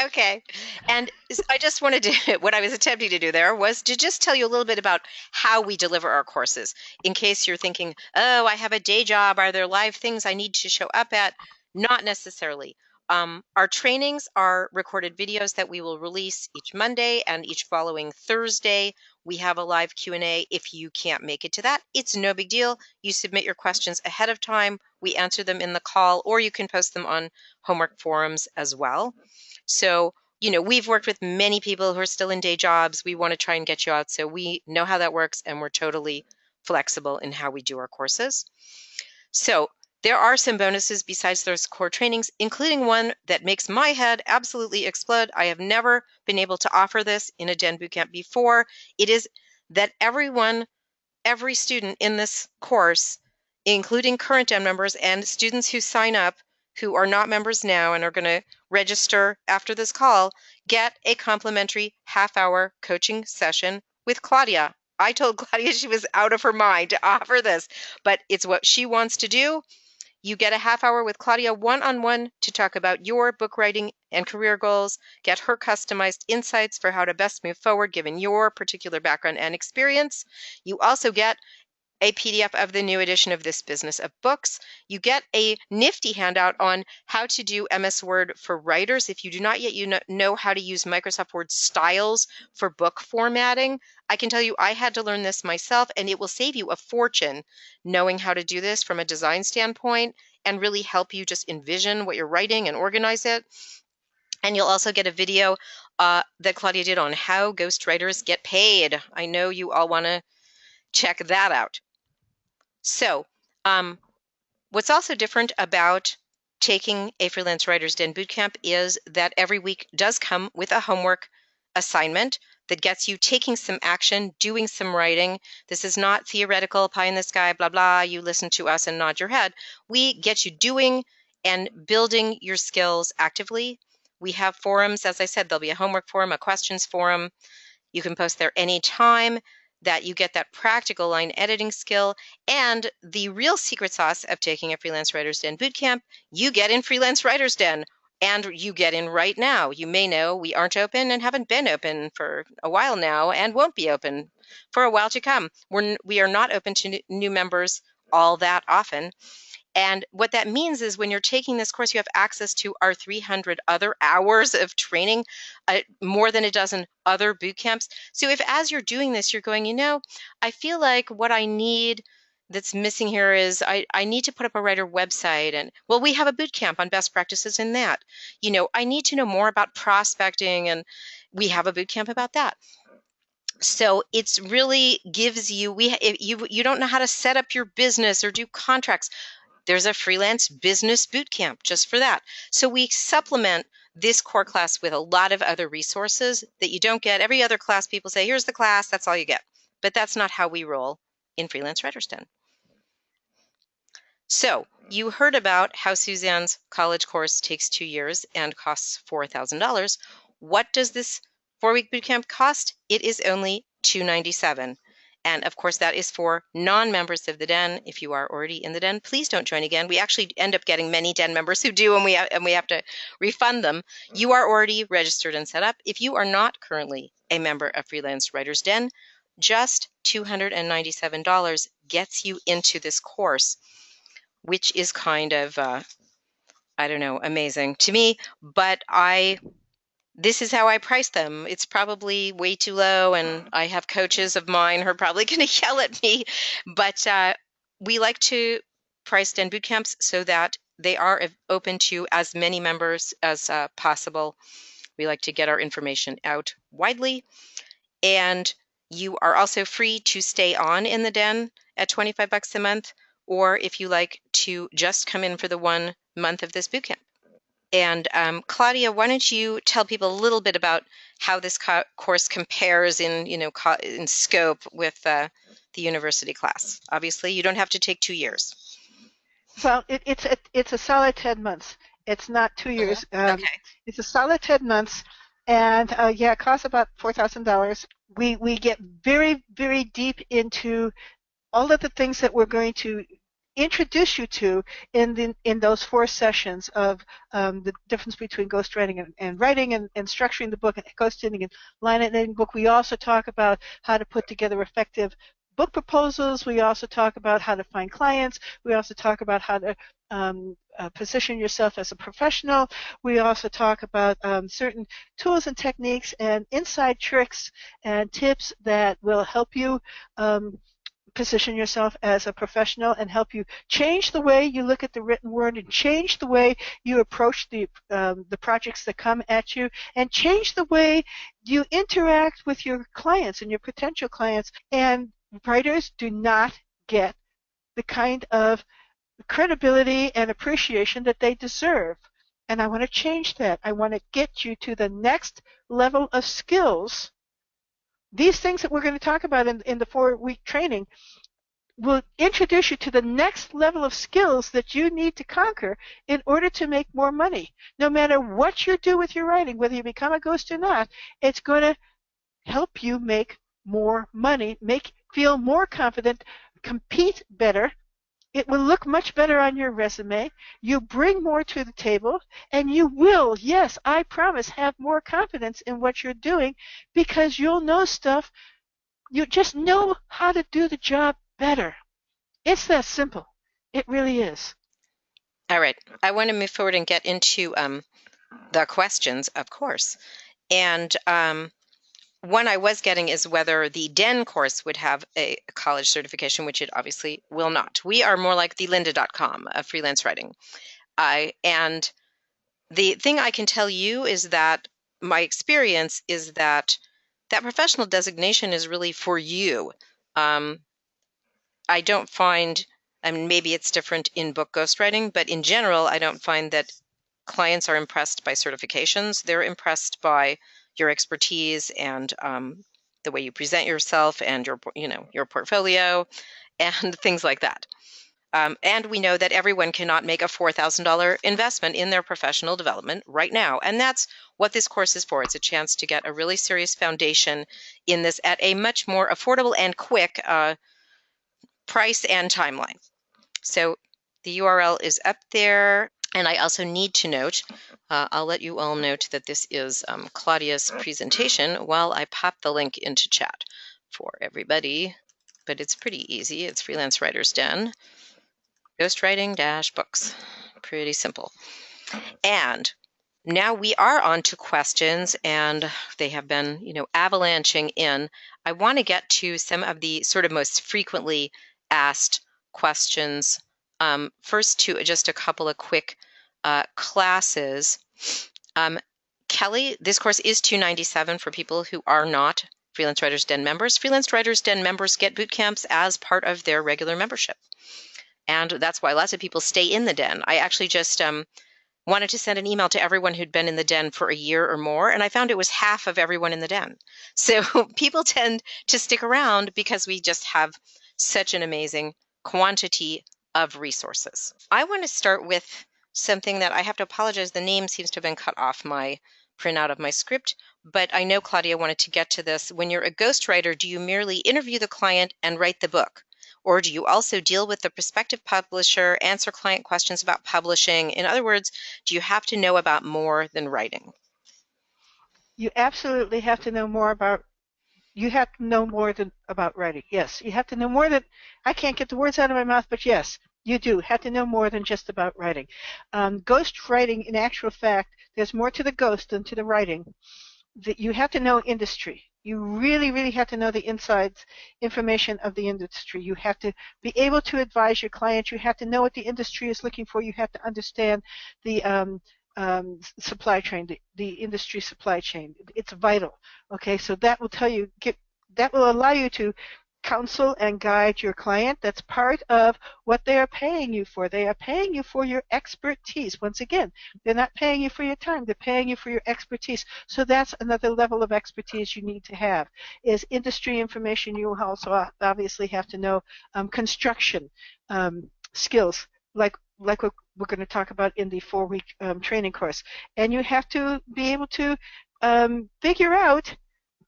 Okay. And I just wanted to, what I was attempting to do there was to just tell you a little bit about how we deliver our courses. In case you're thinking, oh, I have a day job. Are there live things I need to show up at? Not necessarily. Our trainings are recorded videos that we will release each Monday, and each following Thursday we have a live Q&A. If you can't make it to that, it's no big deal. You submit your questions ahead of time. We answer them in the call, or you can post them on homework forums as well. So, we've worked with many people who are still in day jobs. We want to try and get you out, so we know how that works, and we're totally flexible in how we do our courses. So there are some bonuses besides those core trainings, including one that makes my head absolutely explode. I have never been able to offer this in a Den Bootcamp before. It is that every student in this course, including current Den members and students who sign up who are not members now and are going to register after this call, get a complimentary half-hour coaching session with Claudia. I told Claudia she was out of her mind to offer this, but it's what she wants to do. You get a half hour with Claudia one-on-one to talk about your book writing and career goals, get her customized insights for how to best move forward given your particular background and experience. You also get a PDF of the new edition of This Business of Books. You get a nifty handout on how to do MS Word for writers. If you do not yet know how to use Microsoft Word styles for book formatting, I can tell you I had to learn this myself, and it will save you a fortune knowing how to do this from a design standpoint and really help you just envision what you're writing and organize it. And you'll also get a video that Claudia did on how ghostwriters get paid. I know you all want to check that out. So, what's also different about taking a Freelance Writer's Den bootcamp is that every week does come with a homework assignment that gets you taking some action, doing some writing. This is not theoretical, pie in the sky, blah, blah. You listen to us and nod your head. We get you doing and building your skills actively. We have forums. As I said, there'll be a homework forum, a questions forum. You can post there anytime. That you get that practical line editing skill, and the real secret sauce of taking a Freelance Writer's Den bootcamp, you get in Freelance Writer's Den, and you get in right now. You may know we aren't open and haven't been open for a while now and won't be open for a while to come. We are not open to new members all that often. And what that means is when you're taking this course, you have access to our 300 other hours of training, more than a dozen other boot camps. So if as you're doing this, you're going, I feel like what I need that's missing here is I need to put up a writer website. And well, we have a boot camp on best practices in that. I need to know more about prospecting, and we have a boot camp about that. So it's really gives you, if you don't know how to set up your business or do contracts, there's a freelance business bootcamp just for that. So we supplement this core class with a lot of other resources that you don't get. Every other class, people say, here's the class, that's all you get. But that's not how we roll in Freelance Writer's Den. So you heard about how Suzanne's college course takes 2 years and costs $4,000. What does this 4-week bootcamp cost? It is only $297. And of course, that is for non-members of the Den. If you are already in the Den, please don't join again. We actually end up getting many Den members who do, and we have to refund them. You are already registered and set up. If you are not currently a member of Freelance Writer's Den, just $297 gets you into this course, which is kind of, I don't know, amazing to me. But this is how I price them. It's probably way too low, and I have coaches of mine who are probably going to yell at me. But we like to price Den bootcamps so that they are open to as many members as possible. We like to get our information out widely. And you are also free to stay on in the Den at $25 a month, or if you like to just come in for the 1 month of this bootcamp. And Claudia, why don't you tell people a little bit about how this course compares in scope with the university class? Obviously, you don't have to take 2 years. Well, it's a solid 10 months. It's not 2 years. Okay. It's a solid 10 months, and it costs about $4,000. We get very, very deep into all of the things that we're going to introduce you to in those 4 sessions of the difference between ghostwriting and writing and structuring the book, and ghostwriting and line editing book. We also talk about how to put together effective book proposals. We also talk about how to find clients. We also talk about how to position yourself as a professional. We also talk about certain tools and techniques and inside tricks and tips that will help you position yourself as a professional and help you change the way you look at the written word and change the way you approach the projects that come at you and change the way you interact with your clients and your potential clients. And writers do not get the kind of credibility and appreciation that they deserve. And I want to change that. I want to get you to the next level of skills. These things that we're going to talk about in the 4-week training will introduce you to the next level of skills that you need to conquer in order to make more money. No matter what you do with your writing, whether you become a ghost or not, it's going to help you make more money, feel more confident, compete better. It will look much better on your resume. You bring more to the table, and you will, yes, I promise, have more confidence in what you're doing because you'll know stuff. You just know how to do the job better. It's that simple. It really is. All right. I want to move forward and get into the questions, of course. And one I was getting is whether the DEN course would have a college certification, which it obviously will not. We are more like the lynda.com of freelance writing. And the thing I can tell you is that my experience is that that professional designation is really for you. I don't find, I mean, maybe it's different in book ghostwriting, but in general, I don't find that clients are impressed by certifications. They're impressed by your expertise and the way you present yourself and your portfolio and things like that. And we know that everyone cannot make a $4,000 investment in their professional development right now. And that's what this course is for. It's a chance to get a really serious foundation in this at a much more affordable and quick price and timeline. So the URL is up there. And I also need to note, I'll let you all note that this is Claudia's presentation while I pop the link into chat for everybody. But it's pretty easy. It's Freelance Writers Den. Ghostwriting-books. Pretty simple. And now we are on to questions, and they have been, avalanching in. I want to get to some of the sort of most frequently asked questions. First, to just a couple of quick classes. Kelly, this course is $297 for people who are not Freelance Writers Den members. Freelance Writers Den members get boot camps as part of their regular membership. And that's why lots of people stay in the den. I actually just wanted to send an email to everyone who'd been in the den for a year or more, and I found it was half of everyone in the den. So people tend to stick around because we just have such an amazing quantity of resources. I want to start with something that I have to apologize. The name seems to have been cut off my printout of my script, but I know Claudia wanted to get to this. When you're a ghostwriter, do you merely interview the client and write the book? Or do you also deal with the prospective publisher, answer client questions about publishing? In other words, do you have to know about more than writing? You absolutely have to know more about writing. Yes, you have to know more than, I can't get the words out of my mouth, but yes, you do have to know more than just about writing. Ghost writing, in actual fact, there's more to the ghost than to the writing. That you have to know industry. You really, really have to know the insides information of the industry. You have to be able to advise your client. You have to know what the industry is looking for. You have to understand the supply chain, the industry supply chain. It's vital. Okay, so that will tell you, that will allow you to counsel and guide your client. That's part of what they are paying you for. They are paying you for your expertise. Once again, they're not paying you for your time. They're paying you for your expertise. So that's another level of expertise you need to have, is industry information. You also obviously have to know construction skills, like what we're going to talk about in the 4-week training course. And you have to be able to figure out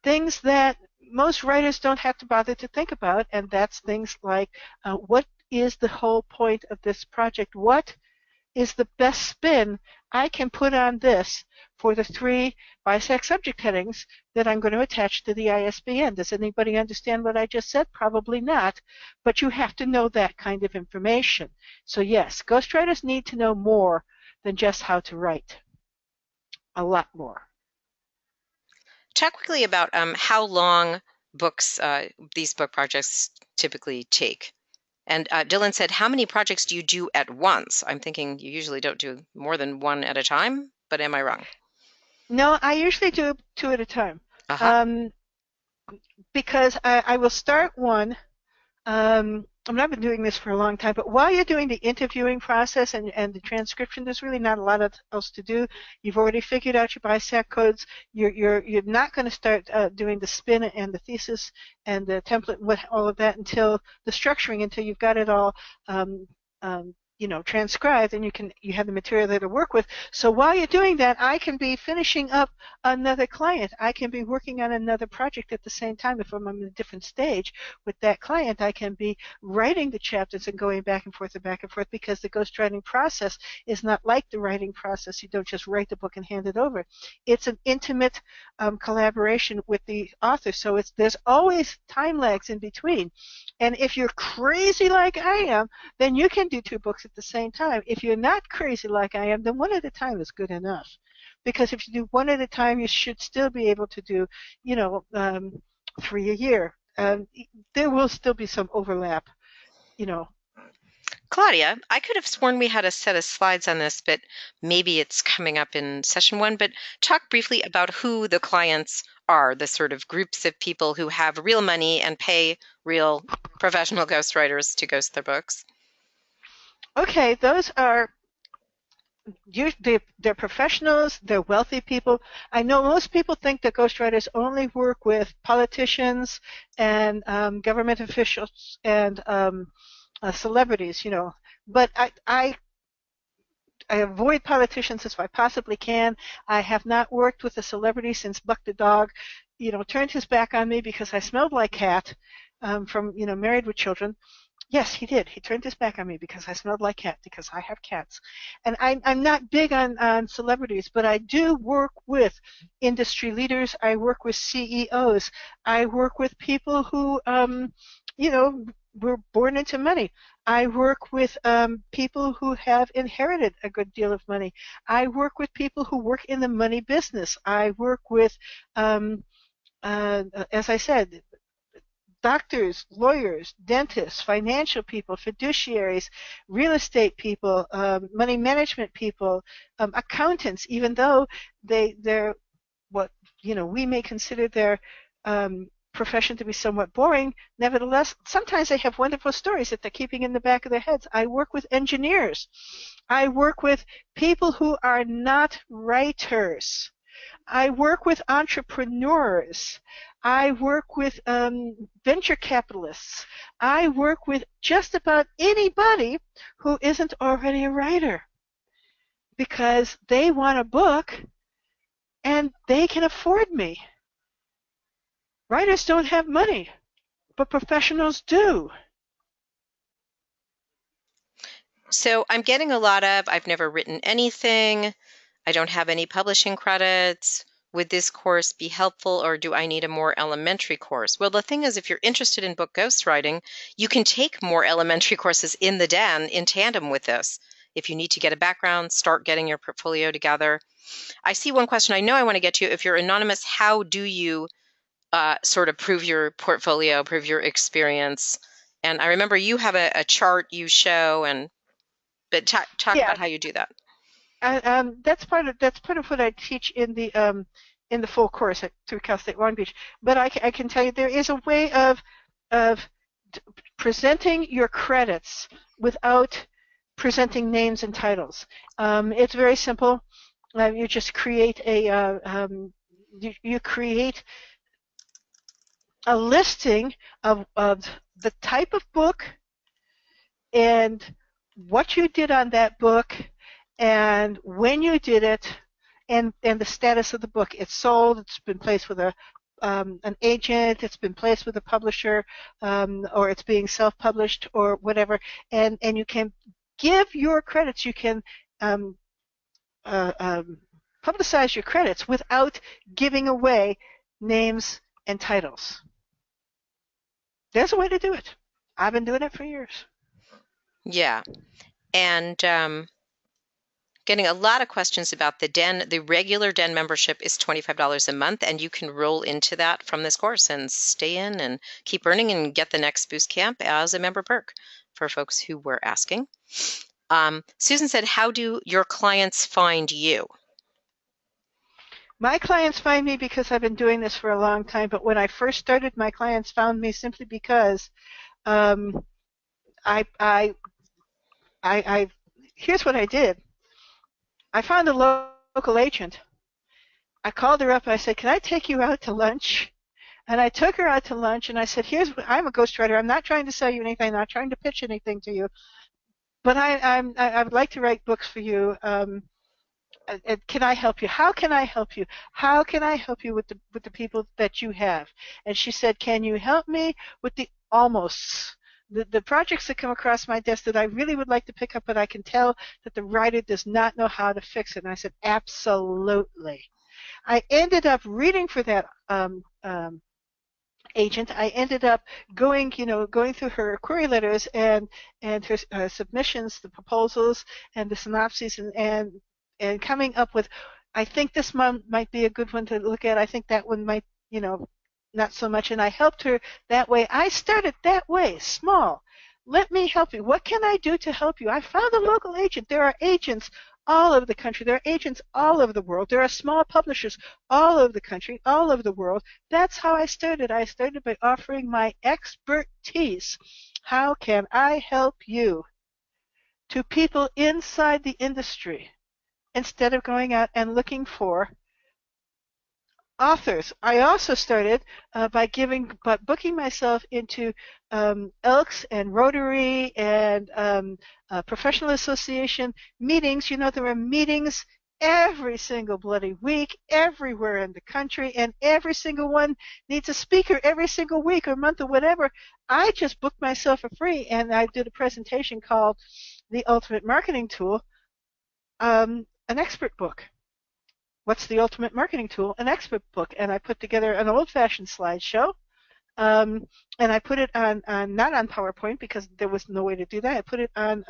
things that most writers don't have to bother to think about, and that's things like what is the whole point of this project? What is the best spin I can put on this for the 3 BISAC subject headings that I'm going to attach to the ISBN? Does anybody understand what I just said? Probably not, but you have to know that kind of information. So yes, ghostwriters need to know more than just how to write. A lot more. Talk quickly about how long these book projects typically take. And Dylan said, how many projects do you do at once? I'm thinking you usually don't do more than one at a time, but am I wrong? No, I usually do 2 at a time. Because I will start one. I've been doing this for a long time, but while you're doing the interviewing process and the transcription, there's really not a lot else to do. You've already figured out your BISAC codes. You're not going to start doing the spin and the thesis and the template and all of that until the structuring, until you've got it all transcribed, and you have the material there to work with. So while you're doing that, I can be finishing up another client. I can be working on another project at the same time. If I'm on a different stage with that client, I can be writing the chapters and going back and forth, because the ghostwriting process is not like the writing process. You don't just write the book and hand it over. It's an intimate collaboration with the author. So there's always time lags in between. And if you're crazy like I am, then you can do two books at the same time. If you're not crazy like I am, then one at a time is good enough. Because if you do one at a time, you should still be able to do, 3 a year. There will still be some overlap, you know. Claudia, I could have sworn we had a set of slides on this, but maybe it's coming up in session 1. But talk briefly about who the clients are, the sort of groups of people who have real money and pay real professional ghostwriters to ghost their books. Okay, those are they're professionals, they're wealthy people. I know most people think that ghostwriters only work with politicians and government officials and celebrities, but I avoid politicians as I possibly can. I have not worked with a celebrity since Buck the dog, turned his back on me because I smelled like cat from, Married with Children. Yes, he did. He turned his back on me because I smelled like cat, because I have cats. And I'm not big on celebrities, but I do work with industry leaders. I work with CEOs. I work with people who, were born into money. I work with people who have inherited a good deal of money. I work with people who work in the money business. I work with, as I said, doctors, lawyers, dentists, financial people, fiduciaries, real estate people, money management people, accountants, even though they're what we may consider their profession to be somewhat boring. Nevertheless, sometimes they have wonderful stories that they're keeping in the back of their heads. I work with engineers. I work with people who are not writers. I work with entrepreneurs. I work with venture capitalists. I work with just about anybody who isn't already a writer, because they want a book and they can afford me. Writers don't have money, but professionals do. So I'm getting a lot of, I've never written anything, I don't have any publishing credits. Would this course be helpful, or do I need a more elementary course? Well, the thing is, if you're interested in book ghostwriting, you can take more elementary courses in the den in tandem with this. If you need to get a background, start getting your portfolio together. I see one question I know I want to get to. If you're anonymous, how do you sort of prove your portfolio, prove your experience? And I remember you have a chart you show, but talk Yeah, about how you do that. that's part of what I teach in the full course through Cal State Long Beach. But I can tell you there is a way of presenting your credits without presenting names and titles. It's very simple. You just create you create a listing of the type of book and what you did on that book and when you did it, and the status of the book. It's sold, it's been placed with an agent, it's been placed with a publisher, or it's being self-published or whatever, and you can give your credits. You can publicize your credits without giving away names and titles. There's a way to do it. I've been doing it for years. Yeah. And getting a lot of questions about the den. The regular den membership is $25 a month, and you can roll into that from this course and stay in and keep earning and get the next boost camp as a member perk for folks who were asking. Susan said, how do your clients find you? My clients find me because I've been doing this for a long time, but when I first started, my clients found me simply because here's what I did. I found a local agent. I called her up. I said, "Can I take you out to lunch?" And I took her out to lunch, and I said, I'm a ghostwriter. I'm not trying to sell you anything. I'm not trying to pitch anything to you. but I would like to write books for you. Can I help you? How can I help you? How can I help you with the people that you have? And she said, can you help me with the almosts? The projects that come across my desk that I really would like to pick up, but I can tell that the writer does not know how to fix it. And I said, absolutely. I ended up reading for that agent. I ended up going through her query letters and her submissions, the proposals, and the synopses, and coming up with, I think this one might be a good one to look at. I think that one might, not so much. And I helped her that way. I started that way, small. Let me help you. What can I do to help you? I found a local agent. There are agents all over the country. There are agents all over the world. There are small publishers all over the country, all over the world. That's how I started. I started by offering my expertise. How can I help you? To people inside the industry, instead of going out and looking for authors. I also started by booking myself into Elks and Rotary and Professional Association meetings. There are meetings every single bloody week, everywhere in the country, and every single one needs a speaker every single week or month or whatever. I just booked myself for free, and I did a presentation called The Ultimate Marketing Tool, an expert book. What's the ultimate marketing tool? An expert book. And I put together an old-fashioned slideshow, and I put it on not on PowerPoint because there was no way to do that. I put it on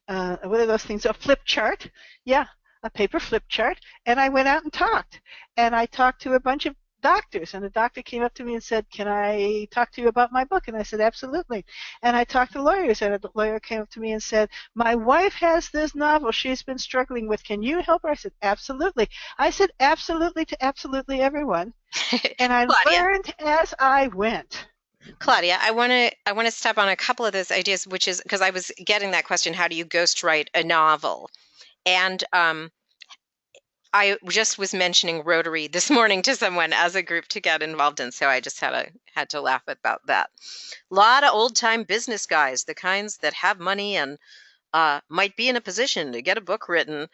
what are those things? A flip chart. Yeah, a paper flip chart. And I went out and talked. And I talked to a bunch of doctors, and the doctor came up to me and said, can I talk to you about my book? And I said, absolutely. And I talked to lawyers, and a lawyer came up to me and said, my wife has this novel she's been struggling with. Can you help her? I said, absolutely. I said absolutely to absolutely everyone. And I Claudia, learned as I went. Claudia, I want to step on a couple of those ideas, which is because I was getting that question, how do you ghostwrite a novel? And I just was mentioning Rotary this morning to someone as a group to get involved in, so I just had to laugh about that. A lot of old-time business guys, the kinds that have money and might be in a position to get a book written,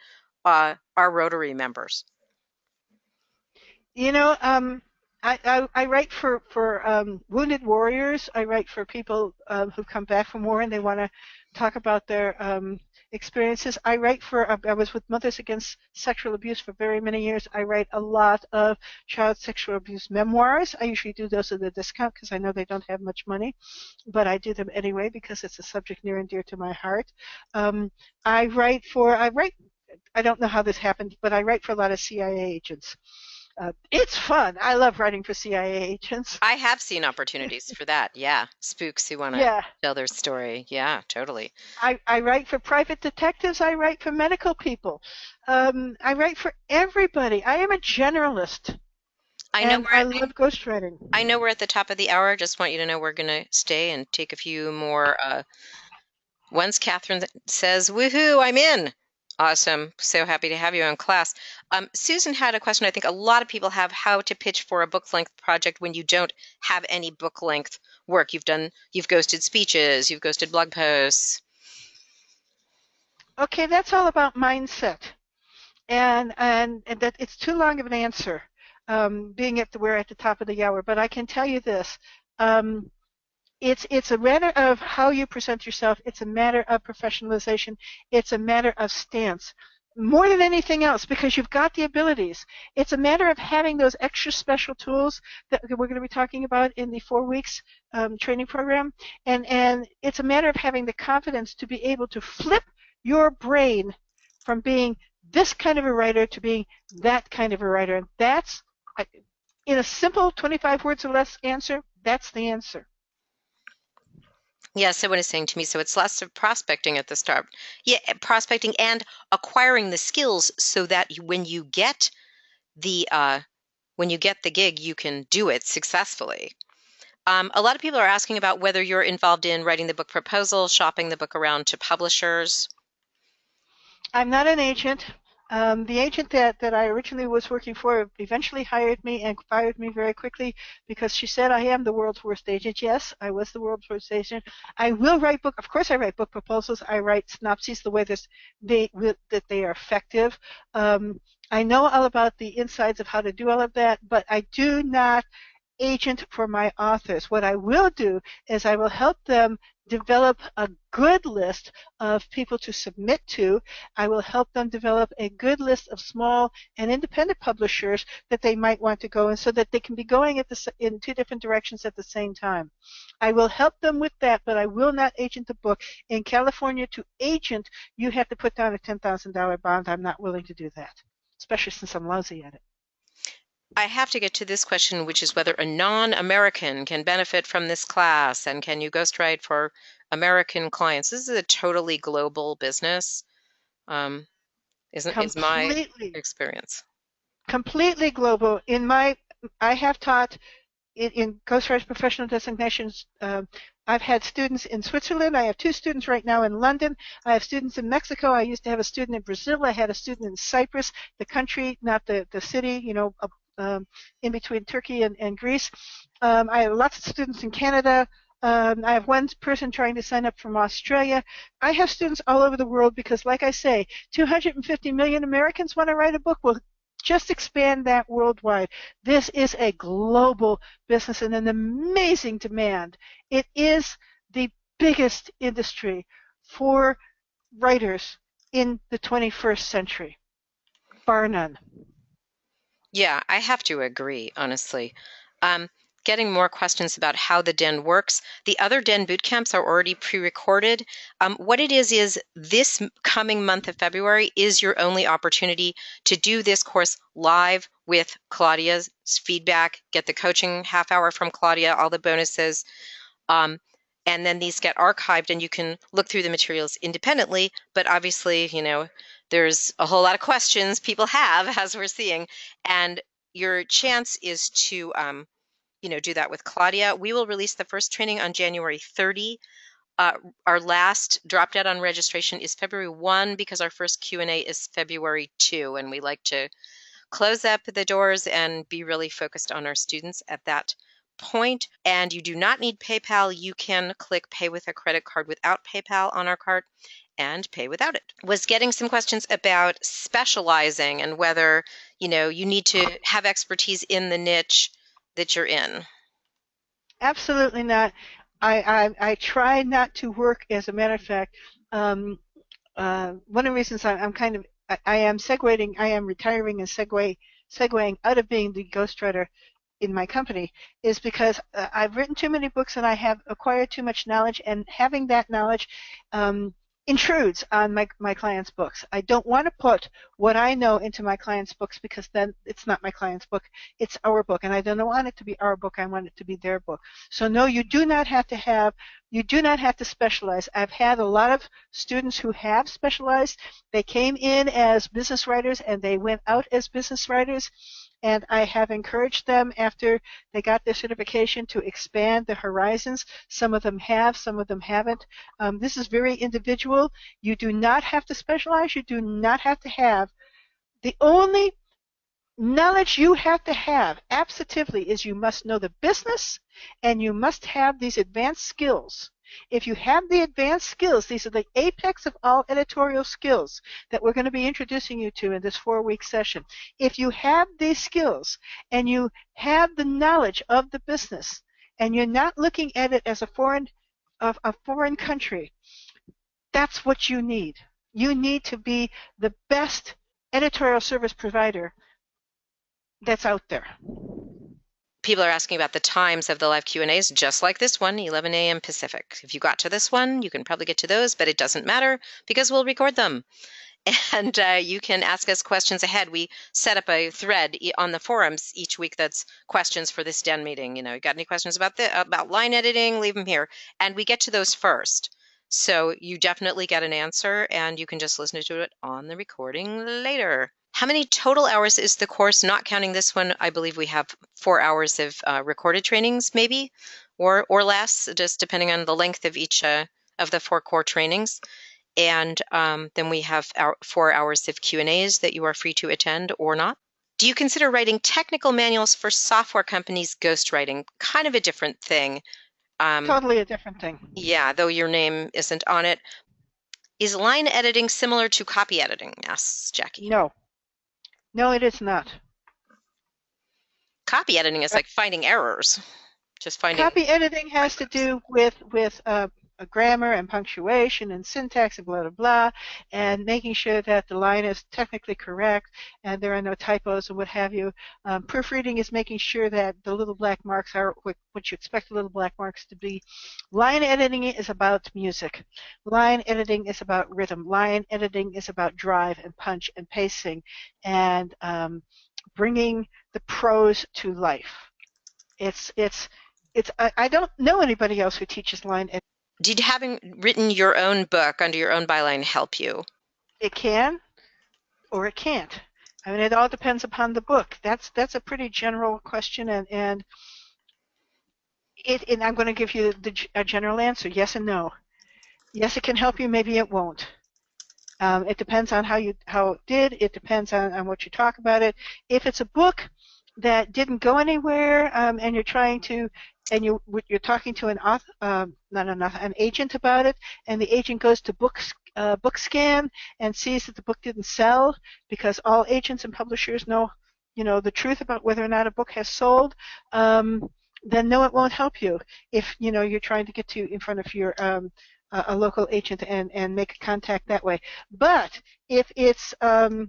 are Rotary members. I write for wounded warriors. I write for people who've come back from war and they want to talk about their experiences. I write I was with Mothers Against Sexual Abuse for very many years. I write a lot of child sexual abuse memoirs. I usually do those at a discount because I know they don't have much money, but I do them anyway because it's a subject near and dear to my heart. I don't know how this happened, but I write for a lot of CIA agents. It's fun. I love writing for CIA agents. I have seen opportunities for that. Yeah. Spooks who want to Yeah. tell their story. Yeah, totally. I write for private detectives. I write for medical people. I write for everybody. I am a generalist. And I love ghostwriting. I know we're at the top of the hour. Just want you to know we're going to stay and take a few more. Once Catherine says, woohoo, I'm in. Awesome. So happy to have you in class. Susan had a question I think a lot of people have, how to pitch for a book length project when you don't have any book length work. You've ghosted speeches, you've ghosted blog posts. Okay, that's all about mindset. And that it's too long of an answer, we're at the top of the hour. But I can tell you this. It's a matter of how you present yourself. It's a matter of professionalization. It's a matter of stance. More than anything else, because you've got the abilities. It's a matter of having those extra special tools that we're going to be talking about in the 4 weeks training program. And it's a matter of having the confidence to be able to flip your brain from being this kind of a writer to being that kind of a writer. And that's, in a simple 25 words or less answer, that's the answer. Yeah, someone is saying to me, so it's less of prospecting at the start. Yeah, prospecting and acquiring the skills so that when you get the gig, you can do it successfully. A lot of people are asking about whether you're involved in writing the book proposal, shopping the book around to publishers. I'm not an agent. The agent that I originally was working for eventually hired me and fired me very quickly because she said I am the world's worst agent. Yes, I was the world's worst agent. I will write book. Of course, I write book proposals. I write synopses the way that they are effective. I know all about the insides of how to do all of that, but I do not agent for my authors. What I will do is I will help them develop a good list of people to submit to. I will help them develop a good list of small and independent publishers that they might want to go in so that they can be going in two different directions at the same time. I will help them with that, but I will not agent the book. In California, to agent, you have to put down a $10,000 bond. I'm not willing to do that, especially since I'm lousy at it. I have to get to this question, which is whether a non-American can benefit from this class, and can you ghostwrite for American clients? This is a totally global business, is my experience. Completely global. I have taught in Ghostwriters Professional Designations. I've had students in Switzerland. I have 2 students right now in London. I have students in Mexico. I used to have a student in Brazil. I had a student in Cyprus, the country, not the city, in between Turkey and Greece. I have lots of students in Canada. I have one person trying to sign up from Australia. I have students all over the world because, like I say, 250 million Americans want to write a book. Well, just expand that worldwide. This is a global business and an amazing demand. It is the biggest industry for writers in the 21st century, bar none. Yeah, I have to agree, honestly. Getting more questions about how the Den works. The other Den boot camps are already pre-recorded. What it is this coming month of February is your only opportunity to do this course live with Claudia's feedback, get the coaching half hour from Claudia, all the bonuses. And then these get archived and you can look through the materials independently. But obviously, there's a whole lot of questions people have, as we're seeing. And your chance is to do that with Claudia. We will release the first training on January 30. Our last drop dead on registration is February 1 because our first Q&A is February 2, and we like to close up the doors and be really focused on our students at that point. And you do not need PayPal. You can click pay with a credit card without PayPal on our cart and pay without it. Was getting some questions about specializing and whether, you need to have expertise in the niche that you're in. Absolutely not. I try not to work. As a matter of fact, one of the reasons I am segueing, I am retiring and segueing out of being the ghostwriter in my company is because I've written too many books and I have acquired too much knowledge, and having that knowledge intrudes on my clients' books. I don't want to put what I know into my clients' books because then it's not my client's book, it's our book, and I don't want it to be our book, I want it to be their book. So no, you do not have to specialize. I've had a lot of students who have specialized. They came in as business writers and they went out as business writers. And I have encouraged them after they got their certification to expand the horizons. Some of them have, some of them haven't. This is very individual. You do not have to specialize. You do not have to have. The only knowledge you have to have absolutely is you must know the business and you must have these advanced skills. If you have the advanced skills, these are the apex of all editorial skills that we're going to be introducing you to in this 4-week session. If you have these skills and you have the knowledge of the business and you're not looking at it as a foreign country, that's what you need. You need to be the best editorial service provider that's out there. People are asking about the times of the live Q&As, just like this one, 11 a.m. Pacific. If you got to this one, you can probably get to those, but it doesn't matter because we'll record them. And you can ask us questions ahead. We set up a thread on the forums each week that's questions for this Den meeting. You got any questions about line editing, leave them here. And we get to those first. So you definitely get an answer, and you can just listen to it on the recording later. How many total hours is the course, not counting this one? I believe we have 4 hours of recorded trainings, maybe, or less, just depending on the length of each of the 4 core trainings. And then we have our 4 hours of Q&As that you are free to attend or not. Do you consider writing technical manuals for software companies ghostwriting? Kind of a different thing. Totally a different thing. Yeah, though your name isn't on it. Is line editing similar to copy editing? Asks Jackie. No. No, it is not. Copy editing is like finding errors, just finding Copy editing has to typos. do with grammar and punctuation and syntax and blah, blah, blah, and making sure that the line is technically correct and there are no typos and what have you. Proofreading is making sure that the little black marks are what you expect the little black marks to be. Line editing is about music. Line editing is about rhythm. Line editing is about drive and punch and pacing and bringing the prose to life. I don't know anybody else who teaches line editing. Did having written your own book under your own byline help you? It can or it can't. I mean, it all depends upon the book. That's a pretty general question, and I'm going to give you a general answer: yes and no. Yes, it can help you. Maybe it won't. It depends on how it did. It depends on what you talk about it. If it's a book that didn't go anywhere, and you're talking to an author, an agent about it, and the agent goes to BookScan and sees that the book didn't sell, because all agents and publishers know, the truth about whether or not a book has sold. Then no, it won't help you if you're trying to get in front of your a local agent and make a contact that way. But if it's a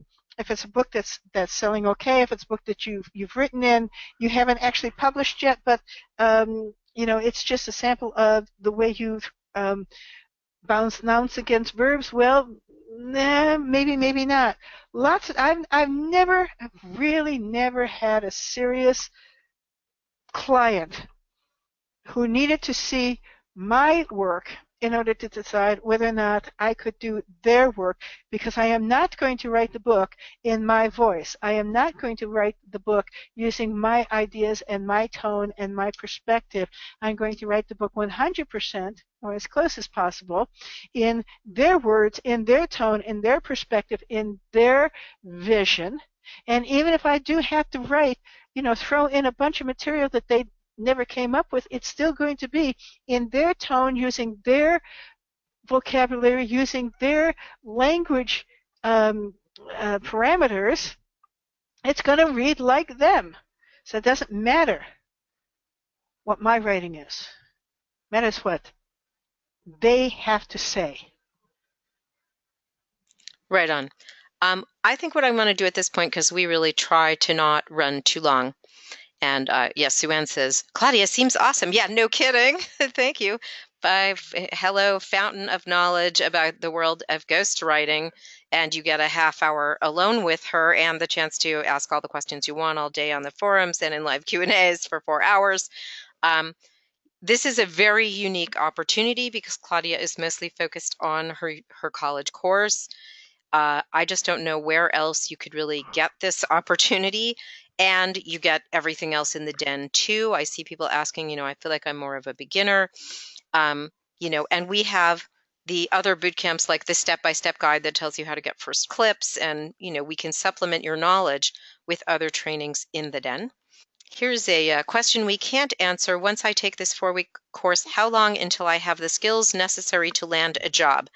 book that's selling okay, if it's a book that you've written and you haven't actually published yet, but it's just a sample of the way you've bounced nouns against verbs, well, nah, maybe not. I've really never had a serious client who needed to see my work in order to decide whether or not I could do their work, because I am not going to write the book in my voice. I am not going to write the book using my ideas and my tone and my perspective. I'm going to write the book 100%, or as close as possible, in their words, in their tone, in their perspective, in their vision. And even if I do have to write, throw in a bunch of material that they never came up with, it's still going to be in their tone, using their vocabulary, using their language parameters. It's going to read like them. So it doesn't matter what my writing is. It matters what they have to say. Right on. I think what I'm going to do at this point, because we really try to not run too long. And yes, Sue-Ann says, Claudia seems awesome. Yeah, no kidding. Thank you. Hello, fountain of knowledge about the world of ghostwriting. And you get a half hour alone with her and the chance to ask all the questions you want all day on the forums and in live Q&As for 4 hours. This is a very unique opportunity because Claudia is mostly focused on her college course. I just don't know where else you could really get this opportunity. And you get everything else in the den too. I see people asking, I feel like I'm more of a beginner, and we have the other boot camps, like the step-by-step guide that tells you how to get first clips, and we can supplement your knowledge with other trainings in the den. Here's a question we can't answer. Once I take this 4-week course, how long until I have the skills necessary to land a job?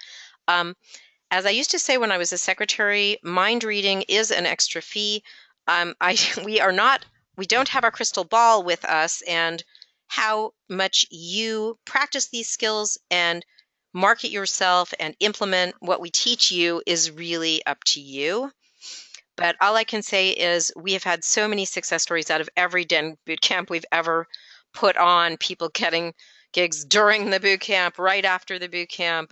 As I used to say when I was a secretary, mind reading is an extra fee. We don't have our crystal ball with us, and how much you practice these skills and market yourself and implement what we teach you is really up to you. But all I can say is we have had so many success stories out of every den boot camp we've ever put on, people getting gigs during the boot camp, right after the boot camp.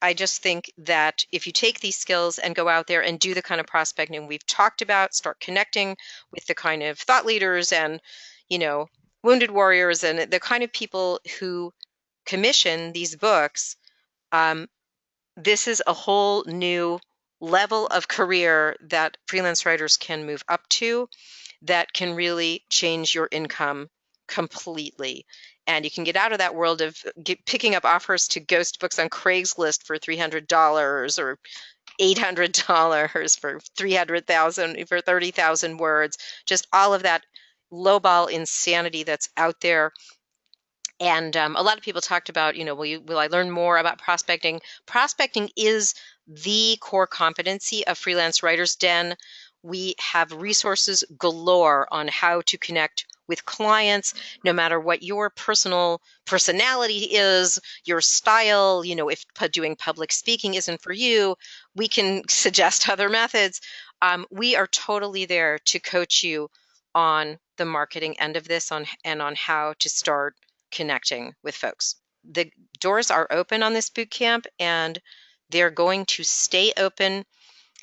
I just think that if you take these skills and go out there and do the kind of prospecting we've talked about, start connecting with the kind of thought leaders and, wounded warriors and the kind of people who commission these books, this is a whole new level of career that freelance writers can move up to that can really change your income completely. And you can get out of that world of picking up offers to ghost books on Craigslist for $300 or $800 for 300,000 for 30,000 words. Just all of that lowball insanity that's out there. And a lot of people talked about, will I learn more about prospecting? Prospecting is the core competency of Freelance Writers Den. We have resources galore on how to connect with clients, no matter what your personal personality is, your style. If doing public speaking isn't for you, we can suggest other methods. We are totally there to coach you on the marketing end of this, on how to start connecting with folks. The doors are open on this boot camp, and they're going to stay open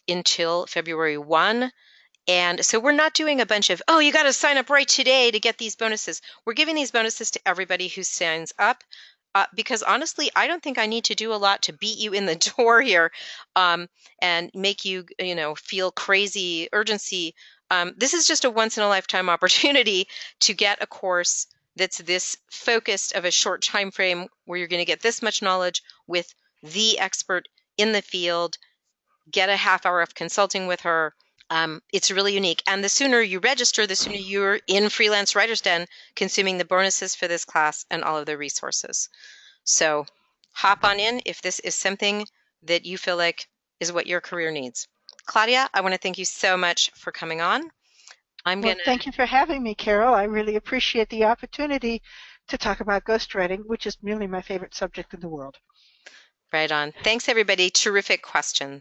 until February 1. And so we're not doing a bunch of, you got to sign up right today to get these bonuses. We're giving these bonuses to everybody who signs up. Because honestly, I don't think I need to do a lot to beat you in the door here, and make you, feel crazy urgency. This is just a once in a lifetime opportunity to get a course that's this focused of a short time frame where you're going to get this much knowledge with the expert in the field, get a half hour of consulting with her. It's really unique. And the sooner you register, the sooner you're in Freelance Writers Den consuming the bonuses for this class and all of the resources. So hop on in if this is something that you feel like is what your career needs. Claudia, I want to thank you so much for coming on. Thank you for having me, Carol. I really appreciate the opportunity to talk about ghostwriting, which is really my favorite subject in the world. Right on. Thanks, everybody. Terrific questions.